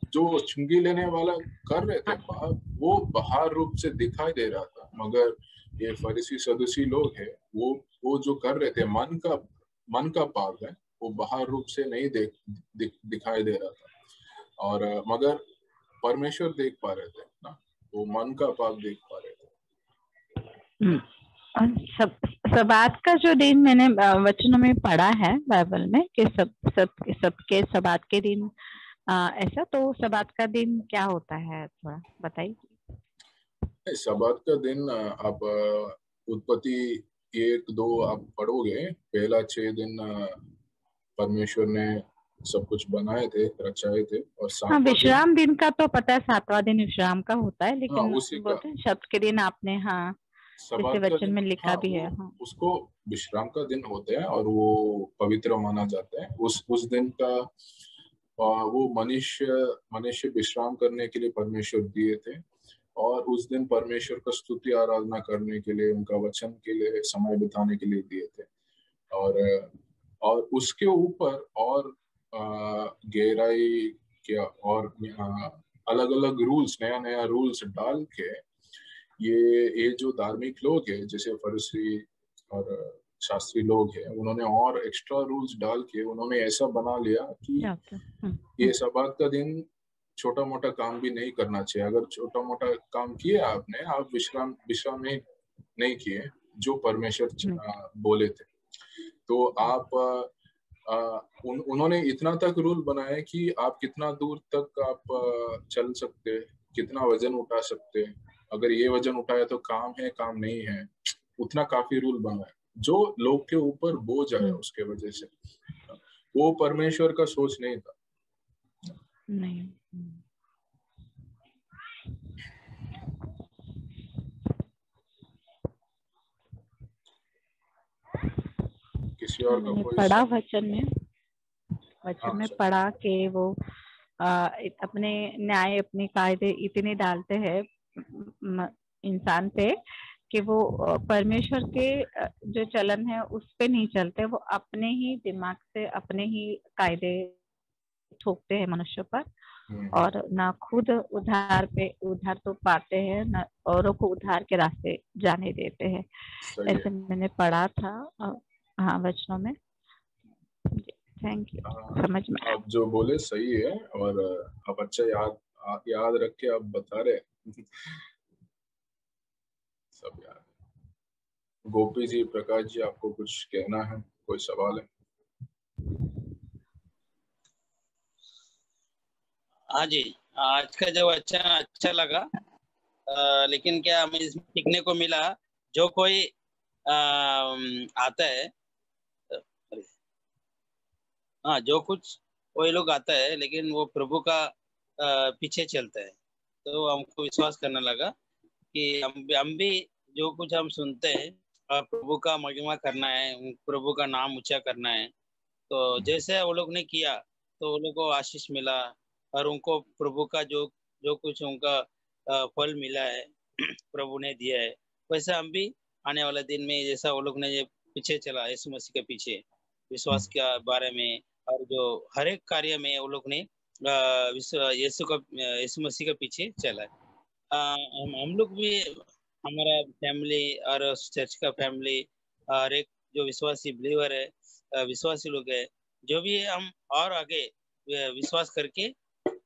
जो चुंगी लेने वाला कर रहे थे बाहर, वो बाहर रूप से दिखाई दे रहा था, मगर ये फरीसी सदूसी लोग है, वो जो कर रहे थे मन का पाप है, वो बाहर रूप से नहीं दिखाई दे रहा था। और मगर परमेश्वर देख पा रहे थे ना, वो मन का पाप देख पा रहे थे। सब्बात का जो दिन मैंने वचनों में पढ़ा है बाइबल में कि सबके सब्बात के दिन ऐसा, तो सब्बात का दिन क्या होता है थोड़ा बताइए। सब्बात का दिन आप उत्पत्ति 1-2 आप पढ़ोगे, पहला 6 दिन परमेश्वर ने सब कुछ बनाए थे, रचाए थे, और हाँ, 7वां विश्राम दिन का तो पता है, 7वां दिन विश्राम का होता है, लेकिन उसी का बोलते हैं शब्द के दिन आपने, हाँ जैसे सब्बात का वचन दिन, में लिखा भी है। हाँ, उसको विश्राम का दिन होते हैं और वो पवित्र माना जाता है। उस दिन का वो मनुष्य विश्राम करने के लिए परमेश्वर दिए थे, और उस दिन परमेश्वर का स्तुति आराधना करने के लिए, उनका वचन के लिए समय बिताने के लिए दिए थे। और उसके ऊपर और गहराई क्या, और अलग अलग रूल्स, नया नया रूल्स डाल के, ये जो धार्मिक लोग हैं, जैसे फरीसी और शास्त्री लोग हैं, उन्होंने और एक्स्ट्रा रूल्स डाल के उन्होंने ऐसा बना लिया कि ये सब्बात का दिन छोटा मोटा काम भी नहीं करना चाहिए। अगर छोटा मोटा काम किया आपने, आप विश्राम नहीं किए जो परमेश्वर बोले थे, तो आप उन्होंने इतना तक रूल बनाए कि आप कितना दूर तक आप चल सकते, कितना वजन उठा सकते, अगर ये वजन उठाया तो काम है, काम नहीं है, उतना काफी रूल बनाए जो लोग के ऊपर बोझ आया उसके वजह से। वो परमेश्वर का सोच नहीं था। नहीं। किसी और का कोई पढ़ा वचन में पढ़ा के वो अपने न्याय, अपने कायदे इतने डालते हैं इंसान पे कि वो परमेश्वर के जो चलन है उस पे नहीं चलते, वो अपने ही दिमाग से अपने ही कायदे थोपते हैं मनुष्य पर, और ना खुद उद्धार तो पाते हैं, ना औरों को उद्धार के रास्ते जाने देते हैं। ऐसे मैंने पढ़ा था हाँ वचनों में। थैंक यू, समझ में। आप जो बोले सही है, और आप अच्छा याद रख के आप बता रहे सब याद। गोपी जी, प्रकाश जी, आपको कुछ कहना है, कोई सवाल है? हाँ जी, आज का जो अच्छा लगा, लेकिन क्या हमें इसमें सीखने को मिला, जो कोई आता है, हाँ जो कुछ कोई लोग आता है लेकिन वो प्रभु का पीछे चलता है, तो हमको विश्वास करना लगा कि हम भी जो कुछ हम सुनते हैं और प्रभु का महिमा करना है, प्रभु का नाम ऊंचा करना है। तो जैसे वो लोग ने किया तो वो लोग को आशीष मिला, और उनको प्रभु का जो जो कुछ उनका फल मिला है प्रभु ने दिया है, वैसे हम भी आने वाले दिन में जैसा वो लोग ने ये पीछे चला यीशु मसीह के पीछे, विश्वास के बारे में, और जो हर एक कार्य में वो लोग ने यीशु मसीह के पीछे चला है। हम लोग भी, हमारा फैमिली और चर्च का फैमिली और एक जो विश्वासी बिलीवर है, विश्वासी लोग है, जो भी हम और आगे विश्वास करके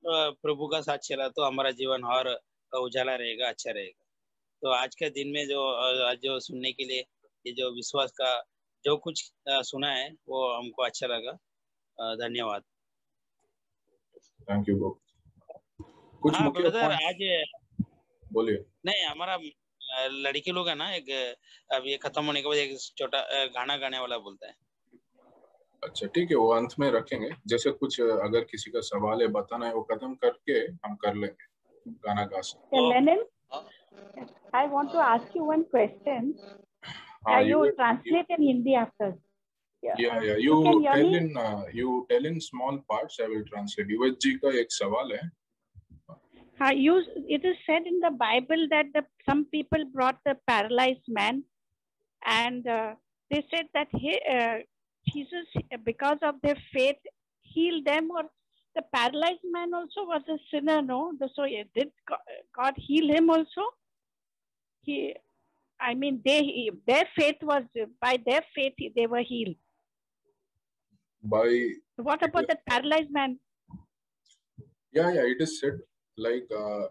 प्रभु का साथ चला तो हमारा जीवन और उजाला रहेगा, अच्छा रहेगा। तो आज के दिन में जो आज जो सुनने के लिए ये जो विश्वास का जो कुछ सुना है वो हमको अच्छा लगा। धन्यवाद। Thank you. कुछ हाँ मुख्य ब्रदर, पॉइंट आज बोलिए। नहीं, हमारा लड़की लोग है ना, एक अब ये खत्म होने के बाद एक छोटा गाना गाने वाला बोलता है। अच्छा ठीक है, वो अंत में रखेंगे। जैसे कुछ अगर किसी का सवाल है बताना है, वो खत्म करके हम कर लेंगे, गाना गा सकते। Lenin, I want to ask you one question. हाँ, You translate in Hindi after. Yeah. You can hear me? You tell in small parts. I will translate. युवराज जी का एक सवाल है। It is said in the Bible that some people brought the paralyzed man, and they said that Jesus, because of their faith, healed them. Or the paralyzed man also was a sinner, no? So did God heal him also? Their faith was, by their faith they were healed. What about the paralyzed man? Yeah, it is said like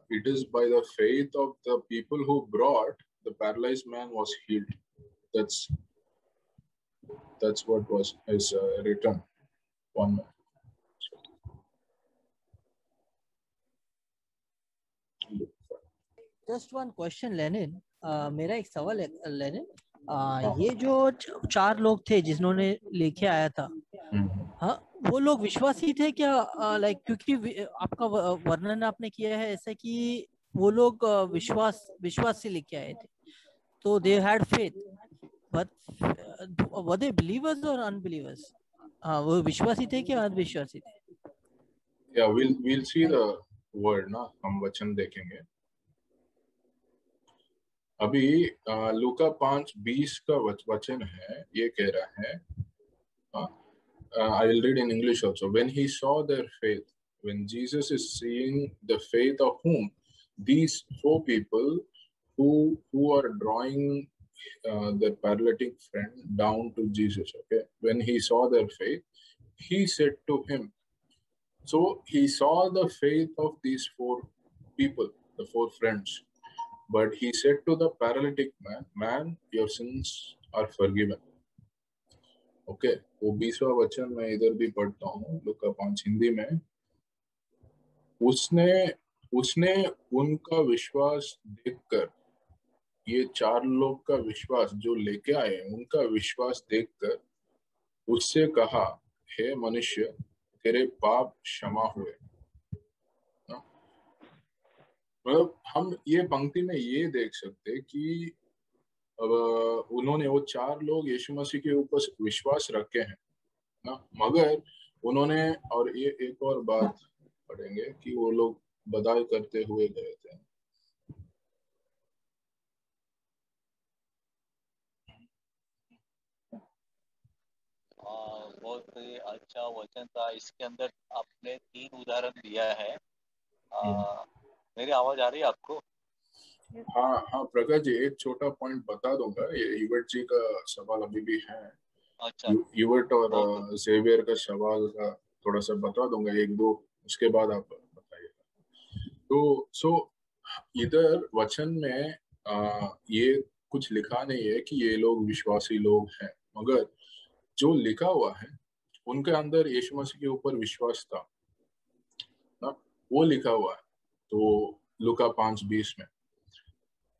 it is by the faith of the people who brought the paralyzed man was healed. That's what is written. One more. Just one question, Lenin. मेरा एक सवाल है Lenin. ये जो 4 लोग थे जिन्होंने लेके आया था, हाँ, वो लोग विश्वासी थे क्या? क्योंकि आपका वर्णन आपने किया है ऐसा कि वो लोग विश्वास से लेके आए थे, तो they had faith, but were they believers or unbelievers? वो विश्वासी थे क्या अविश्वासी थे? Yeah, we'll see the word ना, हम वचन देखेंगे। अभी लूका 5:20 का वचन है, ये कह रहा है, I will read in English also. When he saw their faith, when Jesus is seeing the faith of whom? These 4 people who are drawing their paralytic friend down to Jesus. Okay, when he saw their faith, he said to him. So he saw the faith of these 4 people, the 4 friends. But he said to the paralytic man, your sins are forgiven. Okay, वो 20वां वचन मैं इधर भी पढ़ता हूँ, लूका 5 हिंदी में। उसने उनका विश्वास देखकर, ये 4 लोग का विश्वास जो लेके आए, उनका विश्वास देखकर उससे कहा, हे मनुष्य, तेरे पाप क्षमा हुए। मतलब हम ये पंक्ति में ये देख सकते कि उन्होंने, वो 4 लोग यीशु मसीह के ऊपर विश्वास रखे हैं ना, मगर उन्होंने, और ये एक और बात पढ़ेंगे कि वो लोग बदाई करते हुए गए थे। बहुत ही अच्छा वचन था। इसके अंदर आपने 3 उदाहरण दिया है। मेरी आवाज आ रही है आपको? हाँ प्रकाश जी, एक छोटा पॉइंट बता दूंगा। ये युवट जी का सवाल अभी भी है। अच्छा, युवट और जेवियर का सवाल का थोड़ा सा बता दूंगा, 1-2, उसके बाद आप बताइएगा। तो इधर वचन में ये कुछ लिखा नहीं है कि ये लोग विश्वासी लोग हैं, मगर जो लिखा हुआ है उनके अंदर यीशु मसीह के ऊपर विश्वास था ना, वो लिखा हुआ है। तो लूका 5:20 में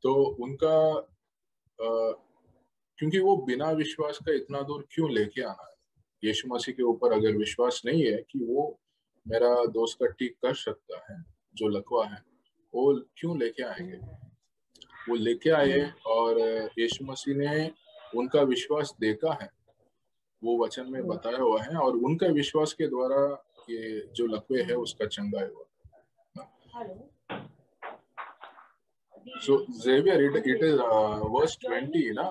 तो उनका क्योंकि वो बिना विश्वास का इतना दूर क्यों लेके आना है? यीशु मसीह के ऊपर अगर विश्वास नहीं है कि वो मेरा दोस्त का ठीक कर सकता है, जो लकवा है, वो क्यों लेके आएंगे? वो लेके आए और यीशु मसीह ने उनका विश्वास देखा है, वो वचन में बताया हुआ है, और उनका विश्वास के द्वारा ये जो लकवे है उसका चंगाई हुआ। So Xavier, it is verse 20 ना,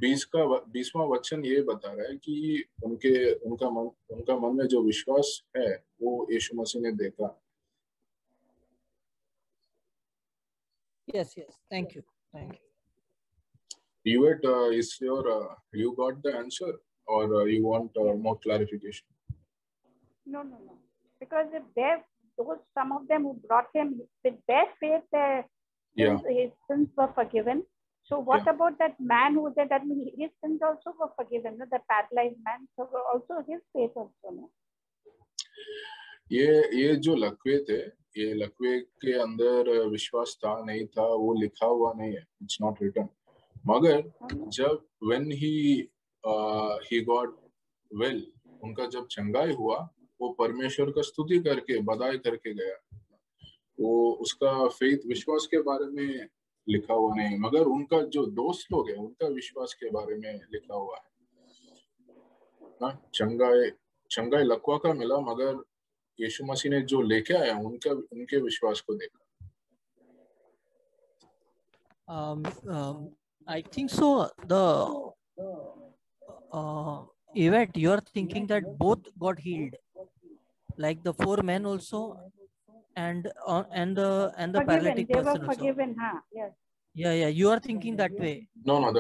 20वां वचन ये बता रहा है कि उनका मन में जो विश्वास है वो यीशु मसीह ने देखा। Yes, thank you. Yvette, you got the answer or you want more clarification? No. Because some of them who brought him with their faith, his sins were forgiven. So what about that man who said that his sins also were forgiven? No? The paralyzed man, so also his faith also. No? ये जो लकवे थे, ये लकवे के अंदर विश्वास था नहीं था वो लिखा हुआ नहीं है, इट्स नॉट रिटन। मगर जब when he got well, उनका जब चंगाई हुआ, वो परमेश्वर का स्तुति करके बधाई करके गया। वो उसका फेथ विश्वास के बारे में लिखा हुआ नहीं, मगर उनका जो दोस्त लोग है उनका विश्वास के बारे में लिखा हुआ है ना। चंगाई लकवा का मिला, मगर यीशु मसीह ने जो लेके आया उनके विश्वास को देखा। I think so. Yvette, you are thinking that both got healed, like the 4 men also, and the paralytic person also. They were forgiven, huh? Yes. Yeah. You are thinking that way. No.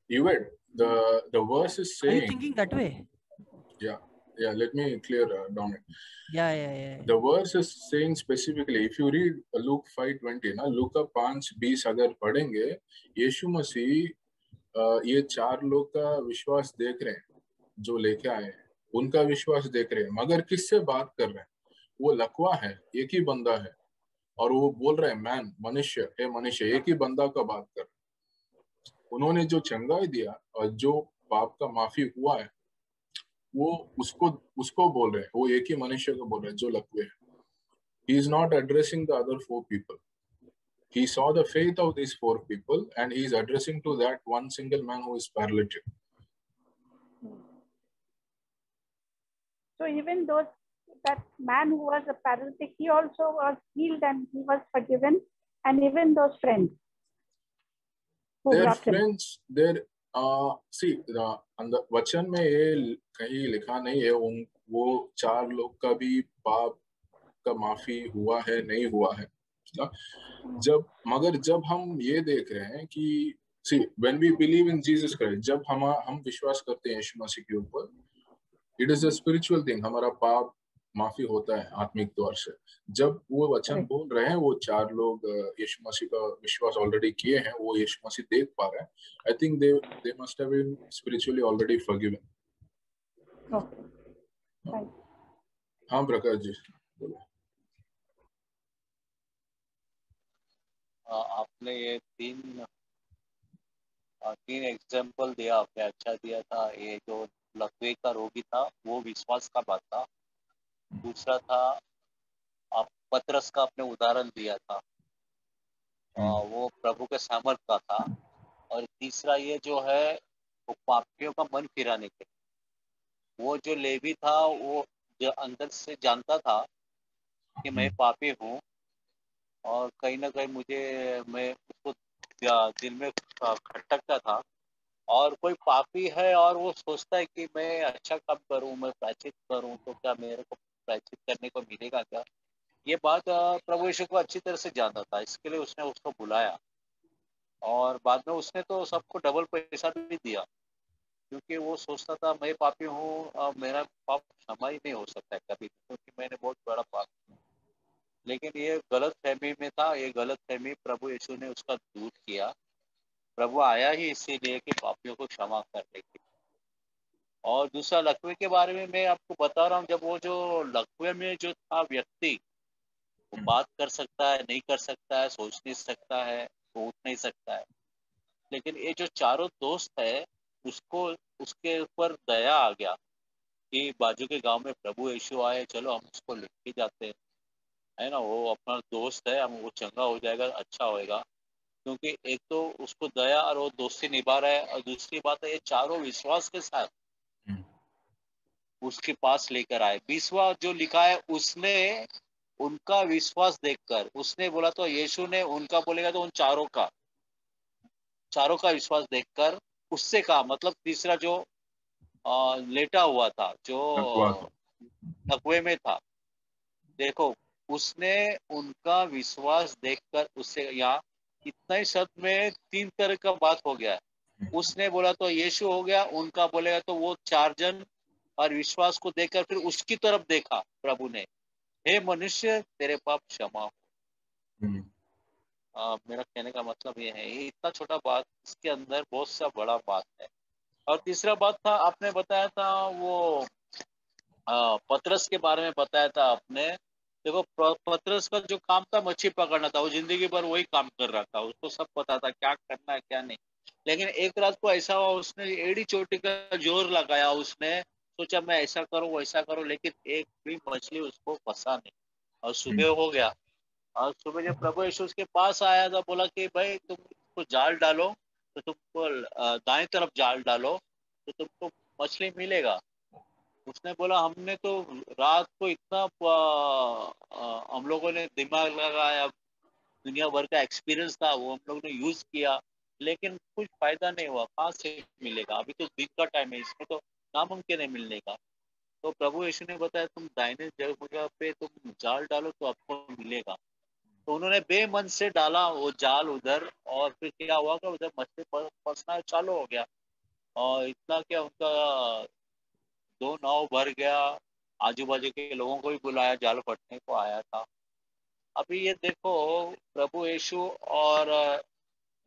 Yvette, the verse is saying. Are you thinking that way? Yeah. Let me clear down it. Yeah. The verse is saying specifically, if you read Luke 5:20 ना, लूका 5:20 अगर पढ़ेंगे, यीशु मसीह ये 4 लोग का विश्वास देख रहे हैं जो लेके आए हैं, उनका विश्वास देख रहे हैं, मगर किससे बात कर रहे हैं? वो लकवा है, एक ही बंदा है, और वो बोल रहे हैं मैन, मनुष्य, एक ही बंदा का बात कर रहे हैं। उन्होंने जो चंगाई दिया और जो पाप का माफी हुआ है वो उसको बोल रहे हैं, वो एक ही मनुष्य को बोल रहे हैं जो लकवे है। He is not addressing the other 4 people. He saw the faith of these 4 people and he is addressing to that one single man who is paralytic. So even that man who was a paralytic, he also was healed and he was forgiven, and even those friends. Their friends, अंदर वचन में ये कहीं लिखा नहीं है वो 4 लोग का भी पाप का माफी हुआ है नहीं हुआ है ना। जब हम ये देख रहे हैं कि when we believe in Jesus Christ, जब हम विश्वास करते हैं यीशु मसीह के ऊपर, it is a spiritual thing, हमारा पाप माफी होता है आत्मिक तौर से। जब वो वचन बोल रहे हैं, वो 4 लोग यीशु मसीह का विश्वास ऑलरेडी किए हैं, वो यीशु मसीह देख पा रहे हैं। I think they must have been spiritually already forgiven. हाँ प्रकाश जी बोलो। आपने ये 3 एग्जाम्पल दिया, आपने अच्छा दिया था। ये जो लकवे का रोगी था वो विश्वास का बात था। दूसरा था आप पतरस का आपने उदाहरण दिया था, वो प्रभु के सामर्थ का था। और तीसरा ये जो है वो पापियों का मन फिराने के, वो जो लेवी था वो जो अंदर से जानता था कि मैं पापी हूँ और कहीं ना कहीं मैं उसको दिल में खटकता था। और कोई पापी है और वो सोचता है कि मैं अच्छा काम करूं, मैं प्रायश्चित करूं तो क्या मेरे को प्रायश्चित करने को मिलेगा क्या। ये बात प्रभु यीशु को अच्छी तरह से जानता था, इसके लिए उसने उसको बुलाया और बाद में उसने तो सबको डबल पैसा भी दिया, क्योंकि वो सोचता था मैं पापी हूँ, मेरा पाप क्षमा ही नहीं हो सकता है कभी, क्योंकि मैंने बहुत बड़ा पाप। लेकिन ये गलत फहमी में था, ये गलत फहमी प्रभु यीशु ने उसका दूर किया। प्रभु आया ही इसीलिए कि पापियों को क्षमा करने के। और दूसरा लकवे के बारे में मैं आपको बता रहा हूँ, जब वो जो लकवे में जो था व्यक्ति, वो बात कर सकता है, नहीं कर सकता है, सोच नहीं सकता है, वो उठ नहीं सकता है, लेकिन ये जो 4 दोस्त है उसको उसके ऊपर दया आ गया कि बाजू के गांव में प्रभु यीशु आए, चलो हम उसको लेके जाते हैं, है ना, वो अपना दोस्त है, हम वो चंगा हो जाएगा, अच्छा होएगा। क्योंकि एक तो उसको दया और वो दोस्ती निभा रहा है, और दूसरी बात है ये 4 विश्वास के साथ उसके पास लेकर आए। 20वां जो लिखा है, उसने उनका विश्वास देखकर, उसने बोला तो यीशु ने उनका बोलेगा तो उन 4 का विश्वास देखकर उससे कहा, मतलब तीसरा जो लेटा हुआ था, जो तकवे में था, देखो उसने उनका विश्वास देखकर उससे, यहाँ इतना ही शब्द में 3 तरह का बात हो गया है। उसने बोला तो यीशु हो गया, उनका बोलेगा तो वो 4 जन, और विश्वास को देखकर फिर उसकी तरफ देखा प्रभु ने, हे मनुष्य तेरे पाप क्षमा हो। मेरा कहने का मतलब ये है, ये इतना छोटा बात, इसके अंदर बहुत सा बड़ा बात है। और तीसरा बात था, आपने बताया था वो पतरस के बारे में बताया था आपने। देखो पतरस का जो काम था मच्छी पकड़ना था, वो जिंदगी भर वही काम कर रहा था, उसको सब पता था क्या करना है क्या नहीं। लेकिन एक रात को ऐसा हुआ, उसने एड़ी चोटी का जोर लगाया, उसने सोचा मैं ऐसा करूं वैसा करूं, लेकिन एक भी मछली उसको फंसा नहीं। और सुबह हो गया, और सुबह जब प्रभु यीशु उसके पास आया तो बोला कि भाई तुम इसको जाल डालो, तो तुमको दाएं तरफ जाल डालो तो तुमको मछली मिलेगा। उसने बोला हमने तो रात को इतना हम लोगों ने दिमाग लगाया, दुनिया भर का एक्सपीरियंस था वो हम लोगों ने यूज किया, लेकिन कुछ फायदा नहीं हुआ। कहाँ से मिलेगा, अभी तो दिन का टाइम है, इसमें तो नामुमकिन है मिलने का। तो प्रभु यीशु ने बताया तुम दाहिने जगह पे तुम जाल डालो तो आपको मिलेगा। तो उन्होंने बेमन से डाला वो जाल उधर, और फिर क्या हुआ कि उधर मछली फंसना चालू हो गया। और इतना क्या उनका 2 नाव भर गया, आजू बाजू के लोगों को भी बुलाया, जाल फटने को आया था। अभी ये देखो प्रभु यीशु और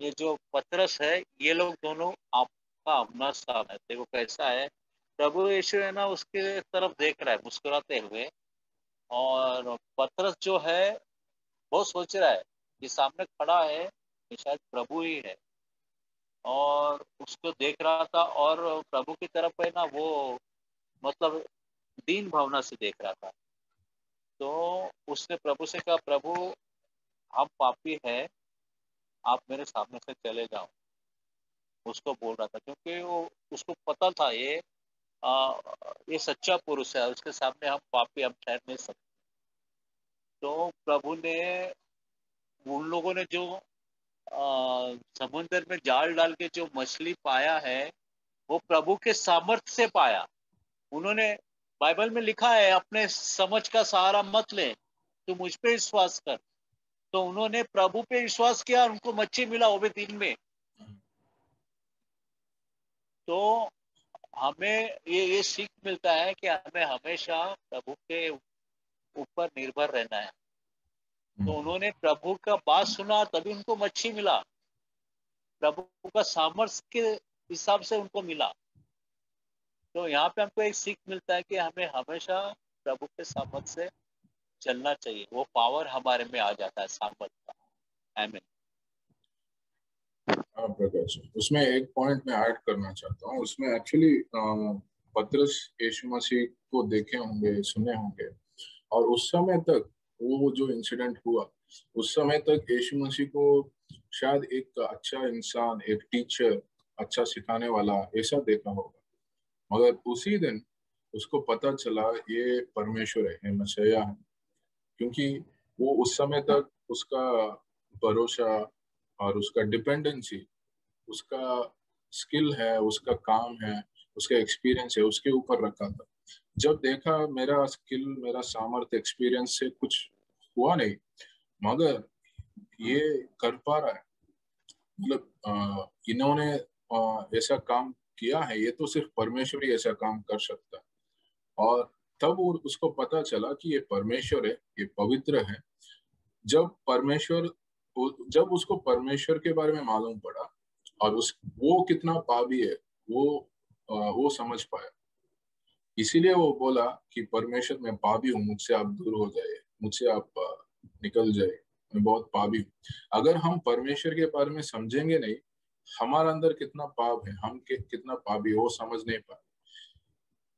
ये जो पतरस है, ये लोग दोनों आपका आमना सामना है। देखो कैसा है, प्रभु यीशु है ना उसके तरफ देख रहा है मुस्कुराते हुए, और पतरस जो है वो सोच रहा है कि सामने खड़ा है ये शायद प्रभु ही है, और उसको देख रहा था, और प्रभु की तरफ है ना वो मतलब दीन भावना से देख रहा था। तो उसने प्रभु से कहा प्रभु हम पापी हैं, आप मेरे सामने से चले जाओ। उसको बोल रहा था क्योंकि वो उसको पता था ये सच्चा पुरुष है, उसके सामने हम पापी, हम ठहर नहीं सकते। तो प्रभु ने, उन लोगों ने जो समुद्र में जाल डाल के जो मछली पाया है वो प्रभु के सामर्थ्य से पाया। उन्होंने, बाइबल में लिखा है अपने समझ का सहारा मत ले, तू मुझ पे विश्वास कर। तो उन्होंने प्रभु पे विश्वास किया, उनको मच्छी मिला वो भी दिन में। तो हमें ये सीख मिलता है कि हमें हमेशा प्रभु के ऊपर निर्भर रहना है। तो उन्होंने प्रभु का बात सुना तभी उनको मच्छी मिला, प्रभु का सामर्थ्य के हिसाब से उनको मिला। तो यहाँ पे हमको एक सीख मिलता है कि हमें हमेशा प्रभु के सामर्थ्य से चलना चाहिए, वो पावर हमारे में आ जाता है सामर्थ्य का। आमीन। हाँ प्रकाश, उसमें एक पॉइंट मैं ऐड करना चाहता हूँ। उसमें एक्चुअली पतरस यीशु मसीह को देखे होंगे, सुने होंगे, और उस समय तक वो जो इंसिडेंट हुआ, उस समय तक यीशु मसीह को शायद एक अच्छा इंसान, एक टीचर, अच्छा सिखाने वाला ऐसा देखा होगा। मगर उसी दिन उसको पता चला ये परमेश्वर है, ये मसीहा है। क्योंकि वो उस समय तक उसका भरोसा और उसका डिपेंडेंसी, उसका स्किल है, उसका काम है, उसका एक्सपीरियंस है, उसके ऊपर रखा था। जब देखा मेरा स्किल, मेरा सामर्थ्य, एक्सपीरियंस से कुछ हुआ नहीं, मगर ये कर पा रहा है, मतलब इन्होंने ऐसा काम किया है, ये तो सिर्फ परमेश्वर ही ऐसा काम कर सकता है। और तब वो उसको पता चला कि ये परमेश्वर है, ये पवित्र है। जब उसको परमेश्वर के बारे में मालूम पड़ा और वो कितना पापी है, वो समझ पाया। इसीलिए वो बोला कि परमेश्वर मैं पापी हूँ, मुझसे आप दूर हो जाइए, मुझसे आप निकल जाइए, मैं बहुत पापी हूँ। अगर हम परमेश्वर के बारे में समझेंगे नहीं, हमारे अंदर कितना पाप है, हम कितना पापी, वो समझ नहीं पाए।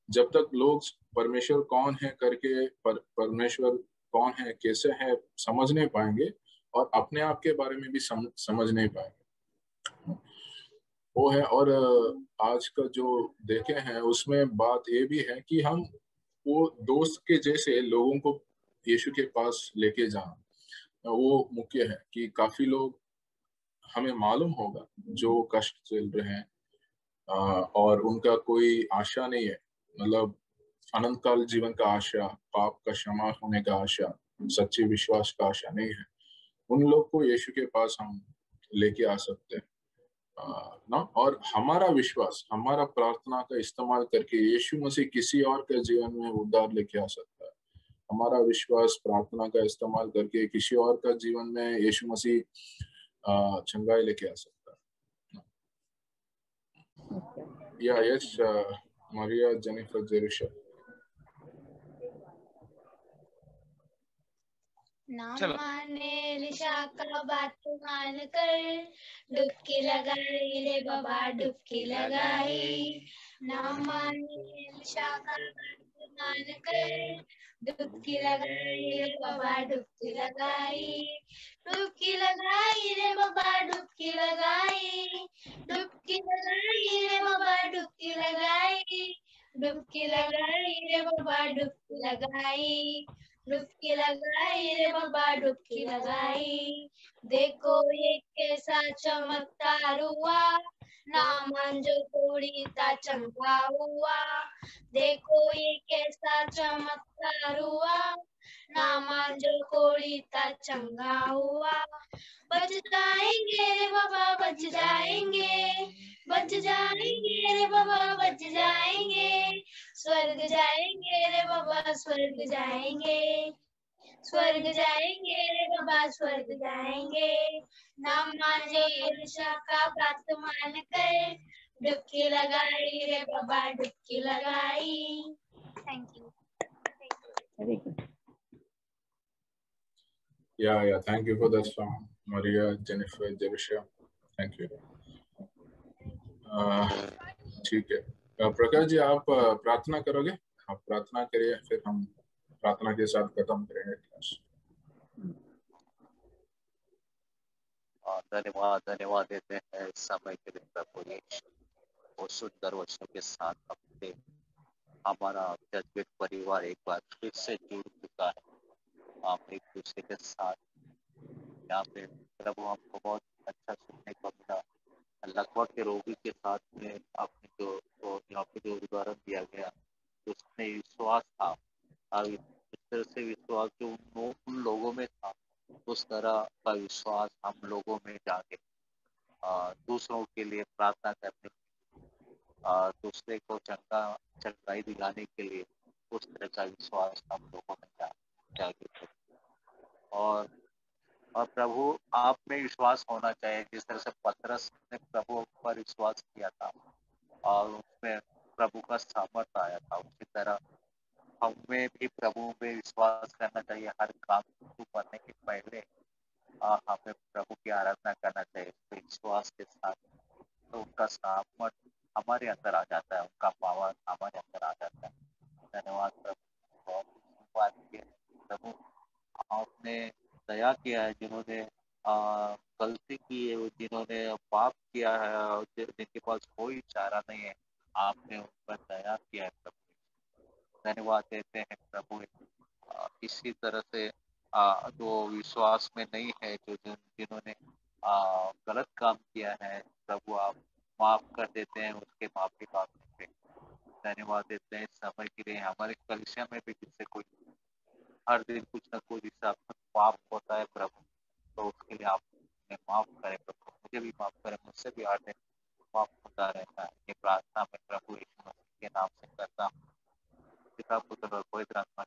जब तक लोग परमेश्वर कौन है करके, परमेश्वर कौन है, कैसे है, समझ नहीं पाएंगे, और अपने आप के बारे में भी समझ नहीं पाएंगे, वो है। और आज का जो देखे हैं उसमें बात ये भी है कि हम वो दोस्त के जैसे लोगों को यीशु के पास लेके जाना, वो मुख्य है। कि काफी लोग हमें मालूम होगा जो कष्ट चल रहे हैं, और उनका कोई आशा नहीं है, मतलब अनंत काल जीवन का आशा, पाप का क्षमा होने का आशा, सच्चे विश्वास का आशा नहीं है, उन लोग को यीशु के पास हम लेके आ सकते हैं ना। और हमारा विश्वास, हमारा प्रार्थना का इस्तेमाल करके यीशु मसीह किसी और के जीवन में उद्धार लेके आ सकता है। हमारा विश्वास प्रार्थना का इस्तेमाल करके किसी और का जीवन में यीशु मसीह चंगाई लेके आ सकता है। या यस, मारिया जेनिफर जेरुशा। ना माने लिशा का बात मान कर, डुबकी लगाई रे बाबा डुबकी लगाई। ना माने लिशा का बात मान कर, डुबकी लगाई रे बाबा डुबकी लगाई। डुबकी लगाई रे बाबा डुबकी लगाई। डुबकी लगाई रे बाबा डुबकी लगाई। डुबकी लगाई रे बाबा डुबकी लगाई। डुबकी लगाई रे बाबा डुबकी लगाई। देखो ये कैसा चमत्कार हुआ, नामान जो तोड़ी ता चंगा हुआ। देखो ये कैसा चमत्कार हुआ, नामान जो तोड़ी ता चंगा हुआ। बच जाएंगे रे बाबा बच जाएंगे, बच जाएंगे रे बाबा बच जाएंगे। स्वर्ग जाएंगे रे बाबा स्वर्ग जाएंगे। स्वर्ग जाएंगे रे बाबा स्वर्ग जाएंगे। नाम माने ईर्षा का बात मान कर, डुबकी लगाई रे बाबा डुबकी लगाई। Thank you. Very good. Yeah, thank you for that song, Maria Jennifer Jerusha. Thank you. ठीक है, प्रकाश जी आप प्रार्थना करोगे? आप प्रार्थना करिए, फिर हम प्रार्थना के साथ खत्म करेंगे क्लास। धन्यवाद देते हैं समय के लिए प्रभु यीशु। और सुंदर वचनों के साथ अपने हमारा जज्बेट परिवार एक बार फिर से जुड़ चुका है। आप एक दूसरे के साथ यहाँ पे प्रभु हमको बहुत अच्छा सुनने को मिला। लगभग के रोगी के साथ में आपने जो यहाँ पे जो उदाहरण दिया गया, उसमें विश्वास था, इस तरह से विश्वास जो उन लोगों में था, उस तरह का विश्वास हम लोगों में जागे दूसरों के लिए प्रार्थना करने, दूसरे को चंगाई दिलाने के लिए उस तरह का विश्वास हम लोगों में जागे। और प्रभु आप में विश्वास होना चाहिए, जिस तरह से पतरस ने प्रभु पर विश्वास किया था और उसमें प्रभु का सामर्थ आया था, उसी तरह हमें भी प्रभु में विश्वास करना चाहिए। हर काम शुरू करने के पहले हमें प्रभु की आराधना करना चाहिए विश्वास के साथ, तो उनका सामर्थ हमारे अंदर आ जाता है, उनका पावर हमारे अंदर आ जाता है। धन्यवाद प्रभु, बहुत बात की प्रभु आपने दया किया है, जिन्होंने गलती की है, जिन्होंने पाप किया है, जिनके पास कोई चारा नहीं है, आपने उन पर दया किया है प्रभु। धन्यवाद देते हैं प्रभु। इसी तरह से जो विश्वास में नहीं है, जो जिन्होंने गलत काम किया है, प्रभु आप माफ कर देते हैं, उसके माफी मांगते हैं। धन्यवाद देते हैं समय के लिए। हमारे कलिसिया में भी जिससे कोई हर दिन कुछ न कुछ हिसाब से पाप होता है प्रभु, तो उसके लिए आप माफ करें प्रभु, मुझे भी माफ करें, मुझसे भी हर दिन माफ होता रहता है। ये प्रार्थना में प्रभु यीशु मसीह के नाम से करता हूँ, पिता पुत्र और पवित्र आत्मा